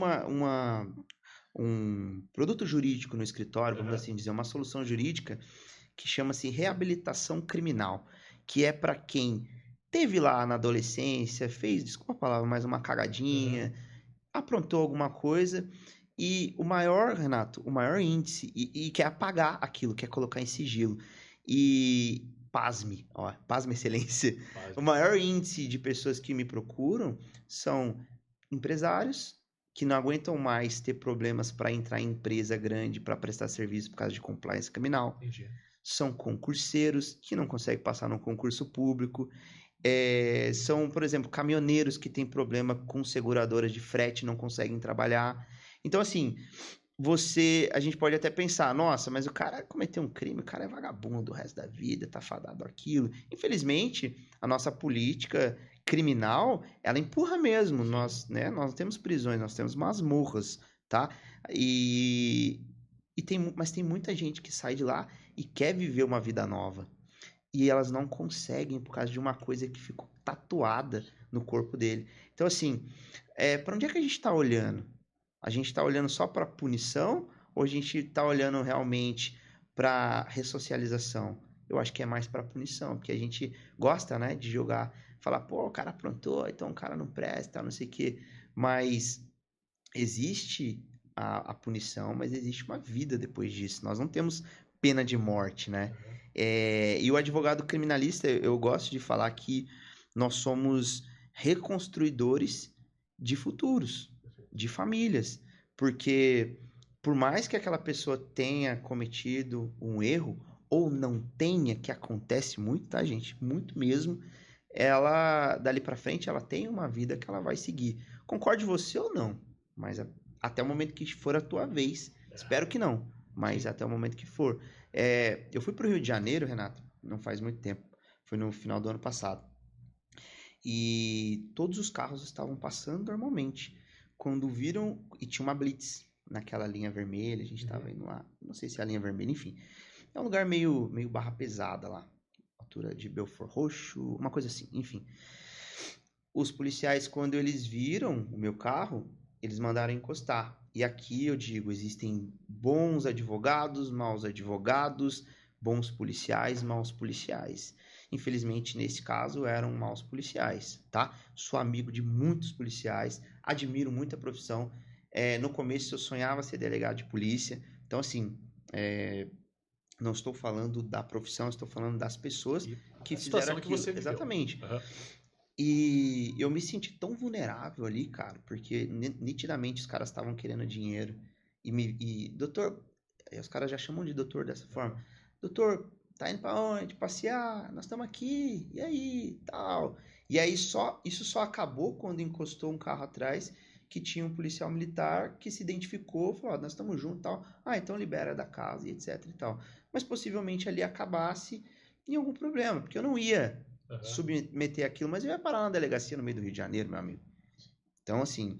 um produto jurídico no escritório, vamos assim dizer, uma solução jurídica que chama-se reabilitação criminal, que é para quem teve lá na adolescência, fez, desculpa a palavra, mas uma cagadinha, aprontou alguma coisa, e o maior, Renato, o maior índice, e quer apagar aquilo, quer colocar em sigilo. E pasme excelência, o maior índice de pessoas que me procuram são empresários que não aguentam mais ter problemas para entrar em empresa grande para prestar serviço por causa de compliance criminal. Entendi. São concurseiros que não conseguem passar no concurso público. São, por exemplo, caminhoneiros que têm problema com seguradoras de frete e não conseguem trabalhar. Então, assim, a gente pode até pensar, nossa, mas o cara cometeu um crime, o cara é vagabundo o resto da vida, tá fadado àquilo. Infelizmente, a nossa política criminal, ela empurra mesmo. Nós não temos prisões, nós temos masmorras, tá? Mas tem muita gente que sai de lá e quer viver uma vida nova. E elas não conseguem por causa de uma coisa que ficou tatuada no corpo dele. Então, assim, para onde é que a gente tá olhando? A gente está olhando só para punição ou a gente está olhando realmente para ressocialização? Eu acho que é mais para punição, porque a gente gosta, né, de jogar, falar, pô, o cara aprontou, então o cara não presta, não sei o quê. Mas existe a punição, mas existe uma vida depois disso. Nós não temos pena de morte, né? E o advogado criminalista, eu gosto de falar que nós somos reconstruidores de futuros, de famílias, porque por mais que aquela pessoa tenha cometido um erro ou não tenha, que acontece muito, tá, gente? Muito mesmo, ela dali para frente ela tem uma vida que ela vai seguir. Concorde você ou não, mas até o momento que for a tua vez. Espero que não, mas até o momento que for. Eu fui pro Rio de Janeiro, Renato, não faz muito tempo. Foi no final do ano passado. E todos os carros estavam passando normalmente. Quando viram, e tinha uma blitz naquela linha vermelha, a gente tava indo lá, não sei se é a linha vermelha, enfim. É um lugar meio barra pesada lá, altura de Belfort Roxo, uma coisa assim, enfim. Os policiais, quando eles viram o meu carro, eles mandaram encostar. E aqui eu digo, existem bons advogados, maus advogados, bons policiais, maus policiais. Infelizmente, nesse caso, eram maus policiais, tá? Sou amigo de muitos policiais, admiro muito a profissão. No começo, eu sonhava ser delegado de polícia. Então, assim, não estou falando da profissão, estou falando das pessoas que a fizeram situação que aquilo. você viveu. Exatamente. Aham. E eu me senti tão vulnerável ali, cara, porque nitidamente os caras estavam querendo dinheiro. Doutor, aí os caras já chamam de doutor dessa forma. Doutor, tá indo pra onde? Passear? Nós estamos aqui. E aí? Tal. E aí isso só acabou quando encostou um carro atrás que tinha um policial militar que se identificou, falou, ó, nós estamos juntos e tal. Ah, então libera da casa e etc e tal. Mas possivelmente ali acabasse em algum problema, porque eu não ia submeter aquilo, mas eu ia parar na delegacia no meio do Rio de Janeiro, meu amigo. Então, assim,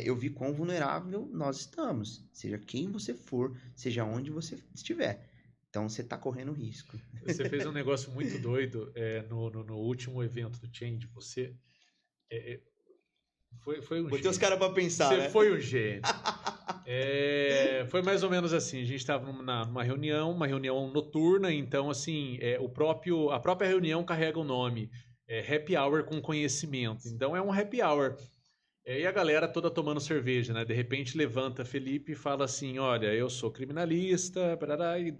eu vi quão vulnerável nós estamos, seja quem você for, seja onde você estiver. Então, você está correndo risco. Você fez um negócio muito doido no último evento do Change. Você foi um Botei gênio. os caras para pensar, Você né? foi um gênio. Foi mais ou menos assim, a gente estava numa reunião, uma reunião noturna, então assim, a própria reunião carrega o nome, Happy Hour com conhecimento, então é um happy hour. E a galera toda tomando cerveja, né? De repente levanta Felipe e fala assim, olha, eu sou criminalista, barará, e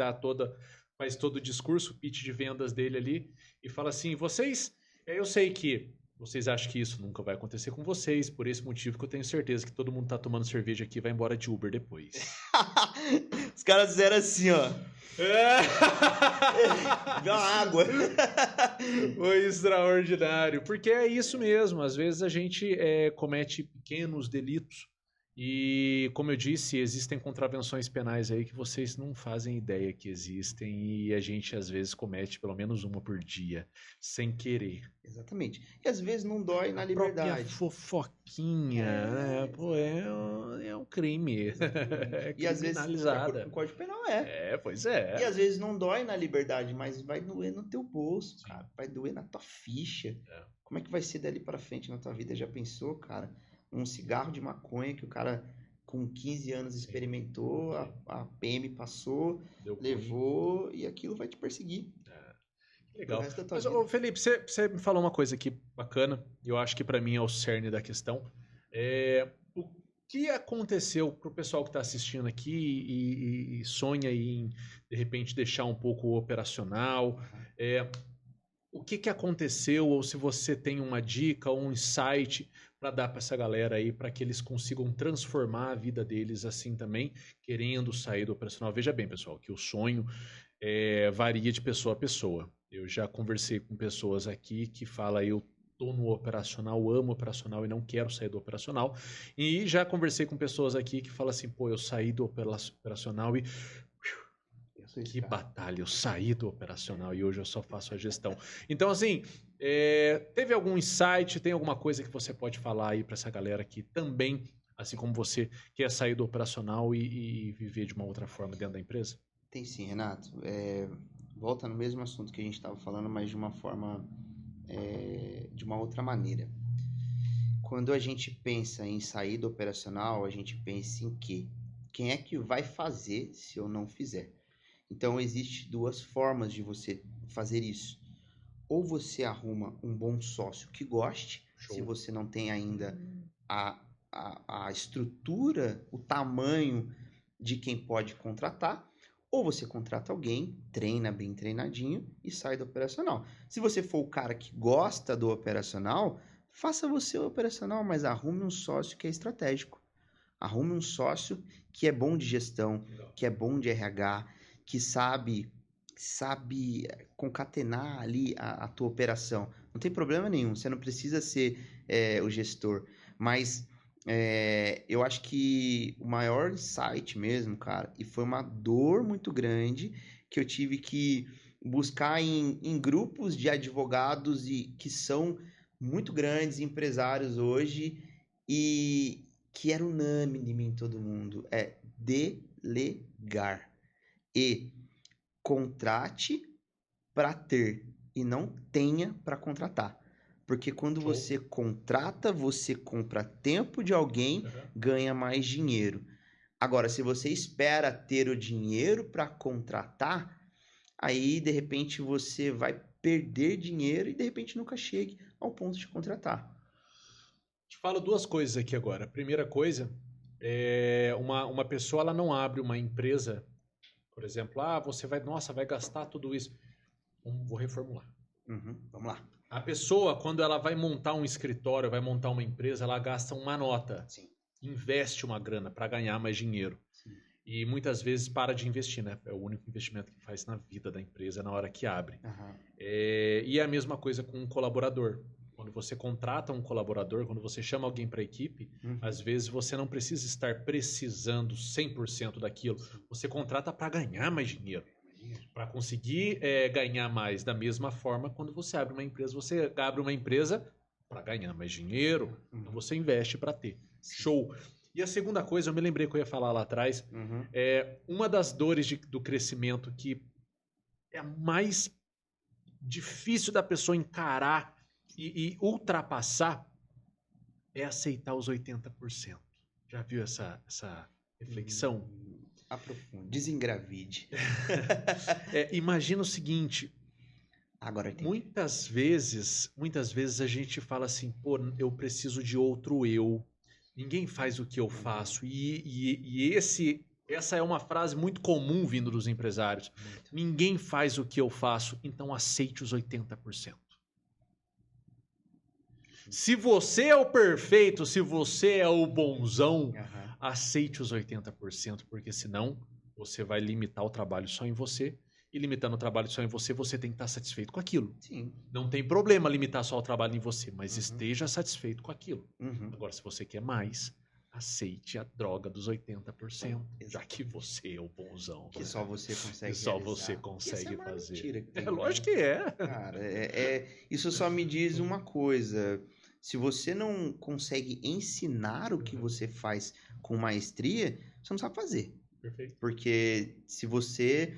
faz todo o discurso, o pitch de vendas dele ali, e fala assim, eu sei que vocês acham que isso nunca vai acontecer com vocês, por esse motivo que eu tenho certeza que todo mundo tá tomando cerveja aqui e vai embora de Uber depois. Os caras fizeram assim, ó. Dá água. Foi extraordinário, porque é isso mesmo, às vezes a gente comete pequenos delitos e, como eu disse, existem contravenções penais aí que vocês não fazem ideia que existem e a gente às vezes comete pelo menos uma por dia, sem querer. Exatamente. E às vezes não dói na Própria liberdade. fofoquinha, né? Pô, é um crime. É E às vezes, criminalizada. o Código Penal é. Pois é. E às vezes não dói na liberdade, mas vai doer no teu bolso, cara. Vai doer na tua ficha. Como é que vai ser dali pra frente na tua vida? Já pensou, cara? Um cigarro de maconha que o cara com 15 anos experimentou, a PM passou, levou e aquilo vai te perseguir. Legal. Mas, Felipe, você me falou uma coisa aqui bacana, e eu acho que para mim é o cerne da questão. O que aconteceu para o pessoal que está assistindo aqui e sonha em, de repente, deixar um pouco o operacional? O que aconteceu, ou se você tem uma dica ou um insight para dar para essa galera aí, para que eles consigam transformar a vida deles assim também, querendo sair do operacional? Veja bem, pessoal, que o sonho varia de pessoa a pessoa. Eu já conversei com pessoas aqui que falam, eu estou no operacional, amo o operacional e não quero sair do operacional. E já conversei com pessoas aqui que falam assim, pô, eu saí do operacional e... Que batalha, eu saí do operacional e hoje eu só faço a gestão. Então, assim, teve algum insight, tem alguma coisa que você pode falar aí para essa galera que também, assim como você, quer sair do operacional e viver de uma outra forma dentro da empresa? Tem sim, Renato. Volta no mesmo assunto que a gente estava falando, mas de uma forma, de uma outra maneira. Quando a gente pensa em sair do operacional, a gente pensa em quê? Quem é que vai fazer se eu não fizer? Então, existem duas formas de você fazer isso. Ou você arruma um bom sócio que goste, Show. Se você não tem ainda a estrutura, o tamanho de quem pode contratar, ou você contrata alguém, treina bem treinadinho e sai do operacional. Se você for o cara que gosta do operacional, faça você o operacional, mas arrume um sócio que é estratégico. Arrume um sócio que é bom de gestão, que é bom de RH, que sabe concatenar ali a tua operação. Não tem problema nenhum, você não precisa ser o gestor, mas eu acho que o maior insight mesmo, cara, e foi uma dor muito grande que eu tive que buscar em grupos de advogados que são muito grandes empresários hoje e que era unânime em todo mundo, delegar. E contrate para ter e não tenha para contratar. Porque quando você contrata, você compra tempo de alguém, ganha mais dinheiro. Agora, se você espera ter o dinheiro para contratar, aí de repente você vai perder dinheiro e de repente nunca chegue ao ponto de contratar. Te falo duas coisas aqui agora. A primeira coisa uma pessoa ela não abre uma empresa, por exemplo, você vai gastar tudo isso. Vou reformular. Vamos lá. A pessoa, quando ela vai montar um escritório, vai montar uma empresa, ela gasta uma nota. Sim. Investe uma grana para ganhar mais dinheiro. Sim. E muitas vezes para de investir, né? É o único investimento que faz na vida da empresa na hora que abre. E é a mesma coisa com um colaborador. Quando você contrata um colaborador, quando você chama alguém para a equipe, às vezes você não precisa estar precisando 100% daquilo. Você contrata para ganhar mais dinheiro. Para conseguir ganhar mais da mesma forma, quando você abre uma empresa para ganhar mais dinheiro, então você investe para ter. Show! E a segunda coisa, eu me lembrei que eu ia falar lá atrás, uma das dores do crescimento que é a mais difícil da pessoa encarar e ultrapassar é aceitar os 80%. Já viu essa reflexão? Aprofunde. Desengravide. Imagina o seguinte. Agora entendi. Muitas vezes a gente fala assim, pô, eu preciso de outro eu. Ninguém faz o que eu faço. Essa é uma frase muito comum vindo dos empresários. Ninguém faz o que eu faço, então aceite os 80%. Se você é o perfeito, se você é o bonzão, aceite os 80%, porque senão você vai limitar o trabalho só em você. E limitando o trabalho só em você, você tem que estar satisfeito com aquilo. Sim. Não tem problema limitar só o trabalho em você, mas esteja satisfeito com aquilo. Agora, se você quer mais, aceite a droga dos 80%, já que você é o bonzão. Que só você consegue só realizar. você consegue fazer. Mentira que tem, lógico que é. Cara, isso só me diz uma coisa. Se você não consegue ensinar o que você faz com maestria, você não sabe fazer. Perfeito. Porque se você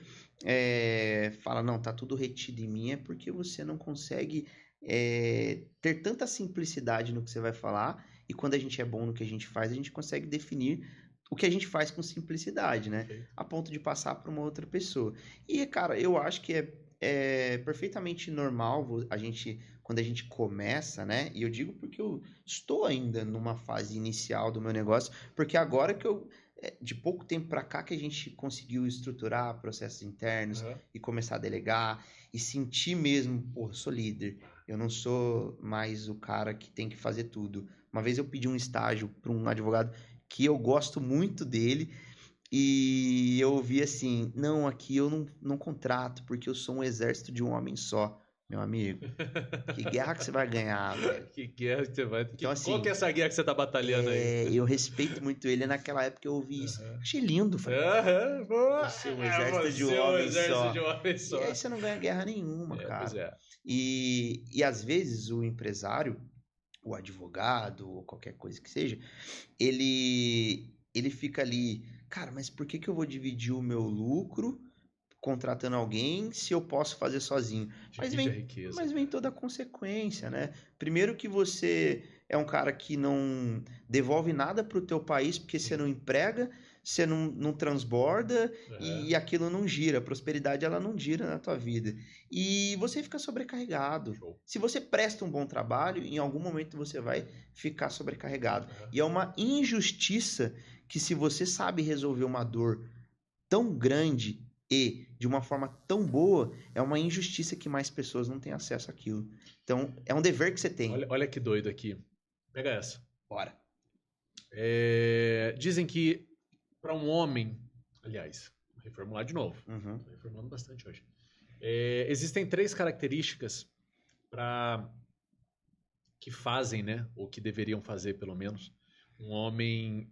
fala, não, tá tudo retido em mim, é porque você não consegue ter tanta simplicidade no que você vai falar. E quando a gente é bom no que a gente faz, a gente consegue definir o que a gente faz com simplicidade, né? Perfeito. A ponto de passar para uma outra pessoa. E, cara, eu acho que é perfeitamente normal quando a gente começa, né? E eu digo porque eu estou ainda numa fase inicial do meu negócio, porque agora que de pouco tempo para cá que a gente conseguiu estruturar processos internos e começar a delegar e sentir mesmo, pô, eu sou líder, eu não sou mais o cara que tem que fazer tudo. Uma vez eu pedi um estágio para um advogado que eu gosto muito dele e eu ouvi assim, não, aqui eu não contrato porque eu sou um exército de um homem só. Meu amigo, que guerra que você vai ganhar, velho? Que guerra que você vai... Então, assim, qual que é essa guerra que você tá batalhando aí? Eu respeito muito ele. Naquela época eu ouvi isso. Achei lindo. Falei, você é um exército de um homem só. E aí você não ganha guerra nenhuma, cara. Pois é. E às vezes o empresário, o advogado, ou qualquer coisa que seja, ele fica ali, cara, mas por que eu vou dividir o meu lucro contratando alguém se eu posso fazer sozinho? Mas vem toda a consequência, né? Primeiro que você é um cara que não devolve nada pro teu país porque você não emprega, você não transborda e aquilo não gira. A prosperidade, ela não gira na tua vida. E você fica sobrecarregado. Show. Se você presta um bom trabalho, em algum momento você vai ficar sobrecarregado. E é uma injustiça que, se você sabe resolver uma dor tão grande e de uma forma tão boa, é uma injustiça que mais pessoas não têm acesso àquilo. Então, é um dever que você tem. Olha que doido aqui. Pega essa. Bora. Dizem que para um homem... Aliás, vou reformular de novo. Estou reformulando bastante hoje. Existem 3 características que fazem, né? Ou que deveriam fazer, pelo menos, um homem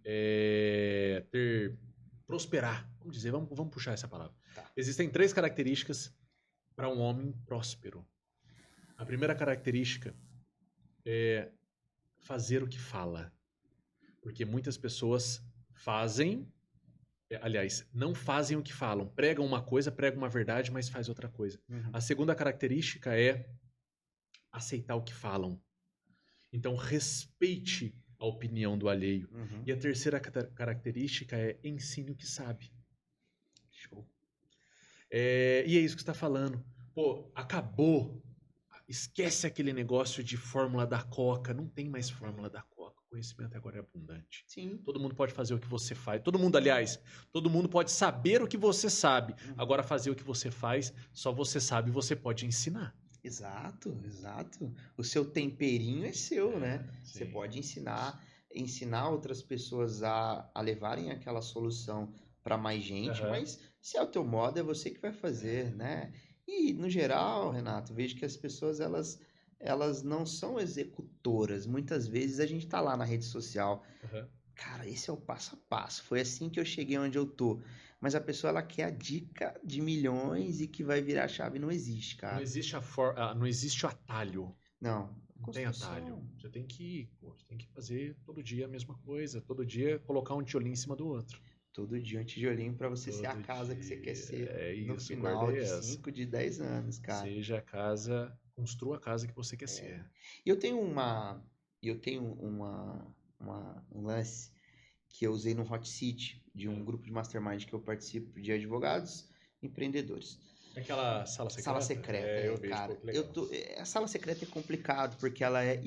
prosperar. Vamos dizer, vamos puxar essa palavra. Tá. Existem 3 características para um homem próspero. A primeira característica é fazer o que fala. Porque muitas pessoas não fazem o que falam. Pregam uma coisa, pregam uma verdade, mas faz outra coisa. A segunda característica é aceitar o que falam. Então, respeite a opinião do alheio. E a terceira característica é ensine o que sabe. Show. E é isso que você está falando. Pô, acabou. Esquece aquele negócio de fórmula da Coca. Não tem mais fórmula da Coca. O conhecimento agora é abundante. Sim. Todo mundo pode fazer o que você faz. Todo mundo pode saber o que você sabe. Agora, fazer o que você faz, só você sabe e você pode ensinar. Exato, exato. O seu temperinho é seu, né? Você Sim. pode ensinar outras pessoas a levarem aquela solução para mais gente, Aham. mas se é o teu modo, é você que vai fazer, né? E no geral, Renato, vejo que as pessoas elas não são executoras. Muitas vezes a gente tá lá na rede social, Aham. cara, esse é o passo a passo. Foi assim que eu cheguei onde eu tô. Mas a pessoa ela quer a dica de milhões e que vai virar a chave, não existe, Não cara. existe não existe o atalho. Não, Não tem atalho. construção. Você tem que ir, pô, você tem que fazer todo dia a mesma coisa. Todo dia colocar um tijolinho em cima do outro. Todo dia um tijolinho para você ser a Todo casa que você quer dia. ser É no isso, guarda final aí de essa. 5, de 10 anos, cara. Seja a casa, construa a casa que você quer ser. E eu tenho um lance que eu usei no Hot Seat de um grupo de mastermind que eu participo de advogados, empreendedores. Aquela sala secreta? Sala secreta, Eu vejo, cara. pô, que legal. A sala secreta é complicado porque ela é,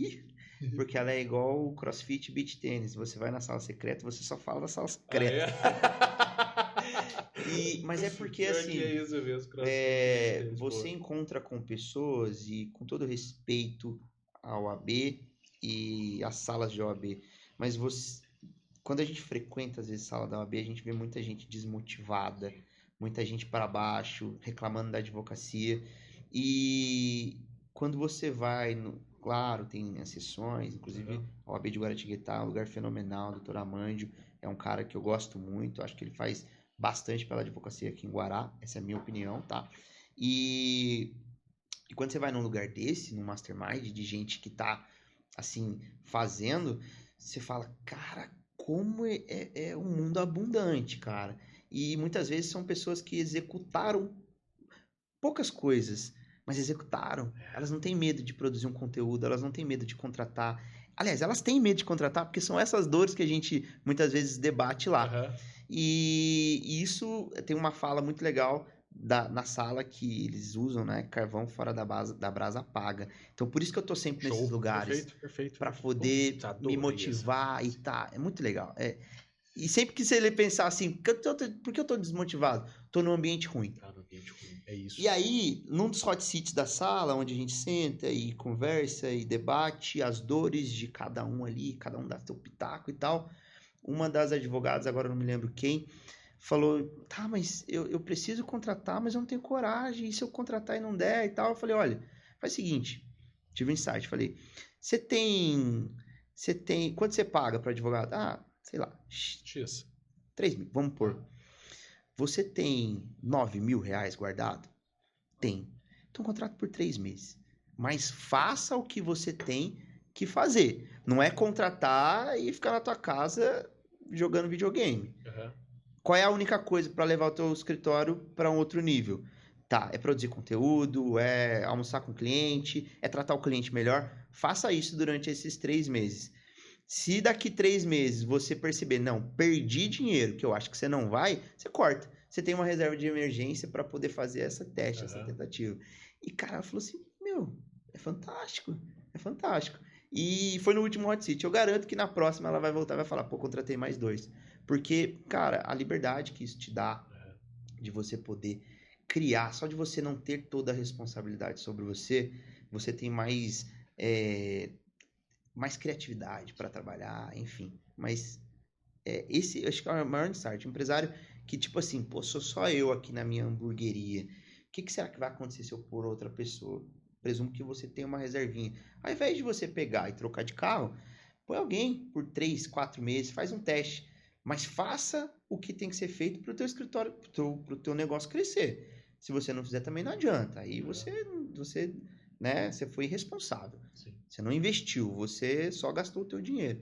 porque ela é igual o CrossFit e Beach Tennis. Você vai na sala secreta, você só fala da sala secreta. Mas é porque Pior assim, que é isso mesmo, CrossFit, você encontra com pessoas e com todo respeito à OAB e às salas de OAB, mas quando a gente frequenta às vezes sala da OAB, a gente vê muita gente desmotivada, muita gente para baixo, reclamando da advocacia. E quando você vai, claro, tem as sessões, inclusive a OAB de Guaratinguetá é um lugar fenomenal, o Dr. Amandio é um cara que eu gosto muito, acho que ele faz bastante pela advocacia aqui em Guará, essa é a minha opinião, tá? E quando você vai num lugar desse, num mastermind, de gente que tá, assim, fazendo, você fala, cara, como é um mundo abundante, cara. E muitas vezes são pessoas que executaram poucas coisas, mas executaram. Elas não têm medo de produzir um conteúdo, elas não têm medo de contratar. Aliás, elas têm medo de contratar porque são essas dores que a gente muitas vezes debate lá. Aham. E isso tem uma fala muito legal na sala que eles usam, né? Carvão fora da brasa paga. Então, por isso que eu tô sempre nesses Show. lugares, Perfeito, perfeito. para Pô, poder tá, me adorei motivar e tá. É muito legal. E sempre que você pensar assim, por que eu tô desmotivado? Tô num ambiente ruim. Tá no ambiente ruim. É isso. E aí, num dos hot seats da sala, onde a gente senta e conversa e debate as dores de cada um ali, cada um dá seu pitaco e tal, uma das advogadas, agora eu não me lembro quem, falou, tá, mas eu preciso contratar, mas eu não tenho coragem, e se eu contratar e não der e tal? Eu falei, olha, faz o seguinte, tive um insight, falei, quanto você paga para advogado? Ah, sei lá, X. 3 mil, vamos pôr. Você tem 9 mil reais guardado? Tem. Então contrato por 3 meses. Mas faça o que você tem que fazer. Não é contratar e ficar na tua casa jogando videogame. Aham. Qual é a única coisa para levar o teu escritório para um outro nível? Tá, é produzir conteúdo, é almoçar com o cliente, é tratar o cliente melhor. Faça isso durante esses 3 meses. Se daqui 3 meses você perceber, não, perdi dinheiro, que eu acho que você não vai, você corta. Você tem uma reserva de emergência para poder fazer essa teste, essa tentativa. E cara, ela falou assim, meu, é fantástico, é fantástico. E foi no último hot seat. Eu garanto que na próxima ela vai voltar e vai falar, pô, contratei mais 2. Porque, cara, a liberdade que isso te dá de você poder criar, só de você não ter toda a responsabilidade sobre você, você tem mais criatividade para trabalhar, enfim. Mas esse, acho que é o maior insight. Um empresário que, tipo assim, pô, sou só eu aqui na minha hamburgueria. O que será que vai acontecer se eu pôr outra pessoa? Presumo que você tem uma reservinha. Ao invés de você pegar e trocar de carro, põe alguém por 3, 4 meses, faz um teste. Mas faça o que tem que ser feito para o teu escritório, para o teu negócio crescer. Se você não fizer, também não adianta. Aí você foi irresponsável. Sim. Você não investiu, você só gastou o teu dinheiro.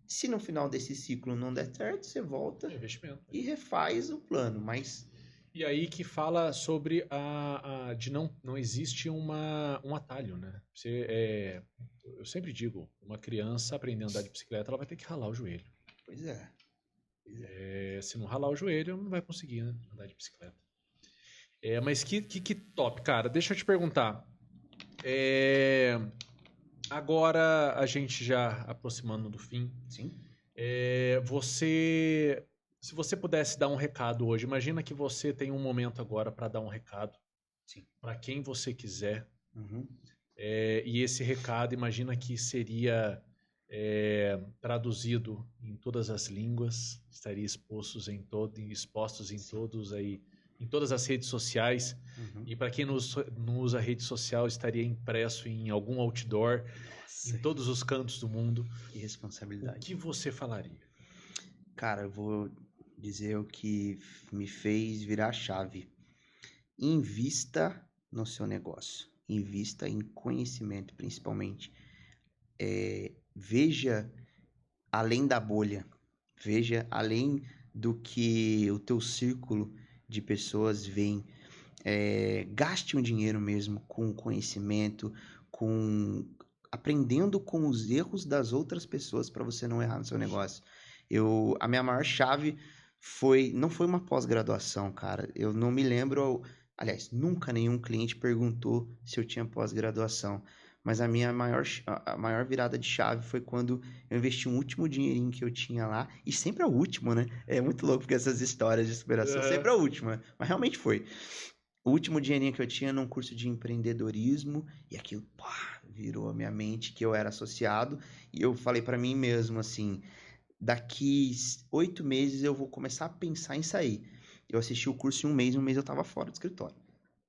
Se no final desse ciclo não der certo, você volta Investimento. e refaz o plano, mas... E aí que fala sobre de não existe um atalho, né? Eu sempre digo, uma criança aprendendo a andar de bicicleta, ela vai ter que ralar o joelho. Pois é. Se não ralar o joelho, não vai conseguir, né, andar de bicicleta. Mas que top, cara. Deixa eu te perguntar. Agora, a gente já aproximando do fim. Sim. Se você pudesse dar um recado hoje, imagina que você tem um momento agora para dar um recado para quem você quiser. Uhum. E esse recado, imagina que seria traduzido em todas as línguas, estaria expostos em todos aí, em todas as redes sociais. Uhum. E para quem não usa rede social, estaria impresso em algum outdoor, Nossa, em todos os cantos do mundo. que O responsabilidade. que você falaria? Cara, eu vou dizer o que me fez virar a chave. Invista no seu negócio. Invista em conhecimento, principalmente. Veja além da bolha. Veja além do que o teu círculo de pessoas vem. Gaste um dinheiro mesmo com conhecimento, com aprendendo com os erros das outras pessoas para você não errar no seu negócio. A minha maior chave não foi uma pós-graduação, cara. Eu não me lembro, aliás, nunca nenhum cliente perguntou se eu tinha pós-graduação. Mas a maior virada de chave foi quando eu investi um último dinheirinho que eu tinha lá. E sempre é o último, né? É muito louco porque essas histórias de superação sempre é a última. Mas realmente foi. O último dinheirinho que eu tinha num curso de empreendedorismo. E aquilo, pá, virou a minha mente que eu era associado. E eu falei para mim mesmo assim, daqui 8 meses eu vou começar a pensar em sair. Eu assisti o curso em um mês eu tava fora do escritório.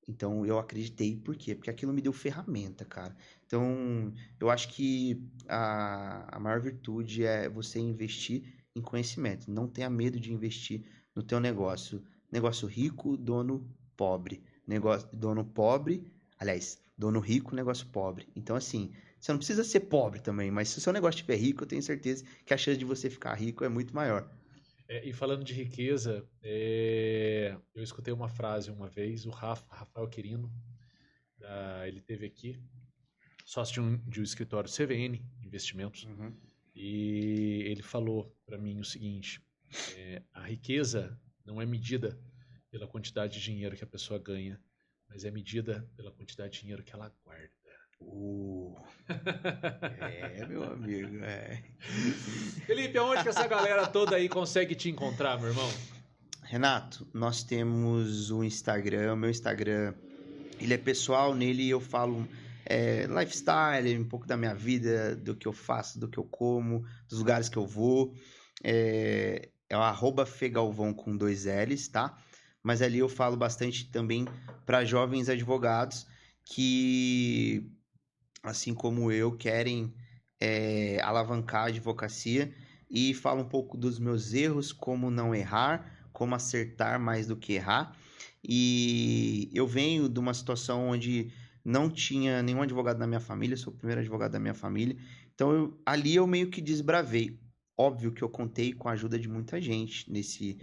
Então eu acreditei, por quê? Porque aquilo me deu ferramenta, cara. Então eu acho que a maior virtude é você investir em conhecimento. Não tenha medo de investir no teu negócio. Negócio rico, dono pobre. Dono pobre, aliás, dono rico, negócio pobre. Então assim, você não precisa ser pobre também, mas se o seu negócio estiver rico, eu tenho certeza que a chance de você ficar rico é muito maior. E falando de riqueza, eu escutei uma frase uma vez, o Rafael Quirino, ele teve aqui, sócio de um escritório CVN Investimentos, Uhum. e ele falou para mim o seguinte: a riqueza não é medida pela quantidade de dinheiro que a pessoa ganha, mas é medida pela quantidade de dinheiro que ela guarda. Meu amigo, Felipe, aonde que essa galera toda aí consegue te encontrar, meu irmão? Renato, nós temos o Instagram, o meu Instagram, ele é pessoal, nele eu falo lifestyle, um pouco da minha vida, do que eu faço, do que eu como, dos lugares que eu vou. É o @fegalvão com 2 L's, tá? Mas ali eu falo bastante também para jovens advogados que, assim como eu, querem alavancar a advocacia e falo um pouco dos meus erros, como não errar, como acertar mais do que errar. E eu venho de uma situação onde não tinha nenhum advogado na minha família, sou o primeiro advogado da minha família. Então ali eu meio que desbravei. Óbvio que eu contei com a ajuda de muita gente nesse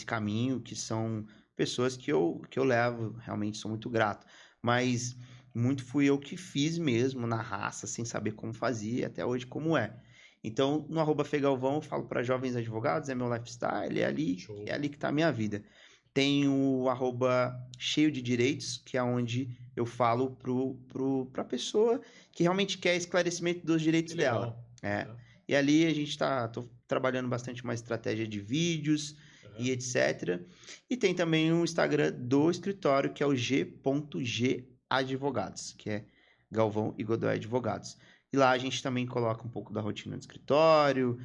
caminho, que são pessoas que eu levo, realmente sou muito grato. Mas muito fui eu que fiz mesmo na raça, sem saber como fazia, e até hoje como é. Então, no @fegalvão eu falo para jovens advogados, é meu lifestyle, Show. é ali que tá a minha vida. Tem o @cheio de direitos, que é onde eu falo pra pessoa que realmente quer esclarecimento dos direitos Que legal. dela. E ali tô trabalhando bastante uma estratégia de vídeos e etc. E tem também o Instagram do escritório, que é o g.gadvogados, que é Galvão e Godoy Advogados. E lá a gente também coloca um pouco da rotina do escritório,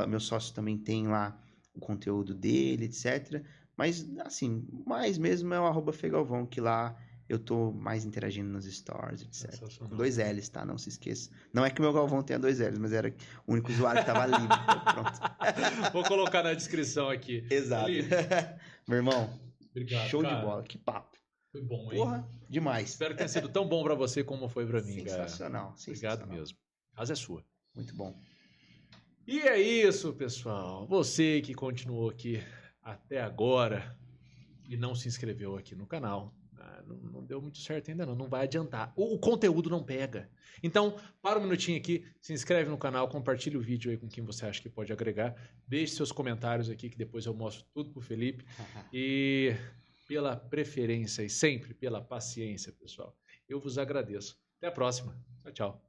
meu sócio também tem lá o conteúdo dele, etc. Mas, assim, mais mesmo é o @fegalvão, que lá eu tô mais interagindo nos stories, etc. Com 2 L's, tá? Não se esqueça. Não é que o meu Galvão tenha 2 L's, mas era o único usuário que tava livre. Então, pronto. Vou colocar na descrição aqui. Exato. Meu irmão, obrigado, show cara. de bola. Que papo. Foi bom, hein? Porra, demais. Espero que tenha sido tão bom pra você como foi pra mim, cara. Sensacional. Obrigado mesmo. A casa é sua. Muito bom. E é isso, pessoal. Você que continuou aqui até agora e não se inscreveu aqui no canal, não deu muito certo ainda não vai adiantar. O conteúdo não pega. Então, para um minutinho aqui, se inscreve no canal, compartilha o vídeo aí com quem você acha que pode agregar, deixe seus comentários aqui que depois eu mostro tudo pro Felipe. E pela preferência e sempre pela paciência, pessoal, eu vos agradeço. Até a próxima. Tchau, tchau.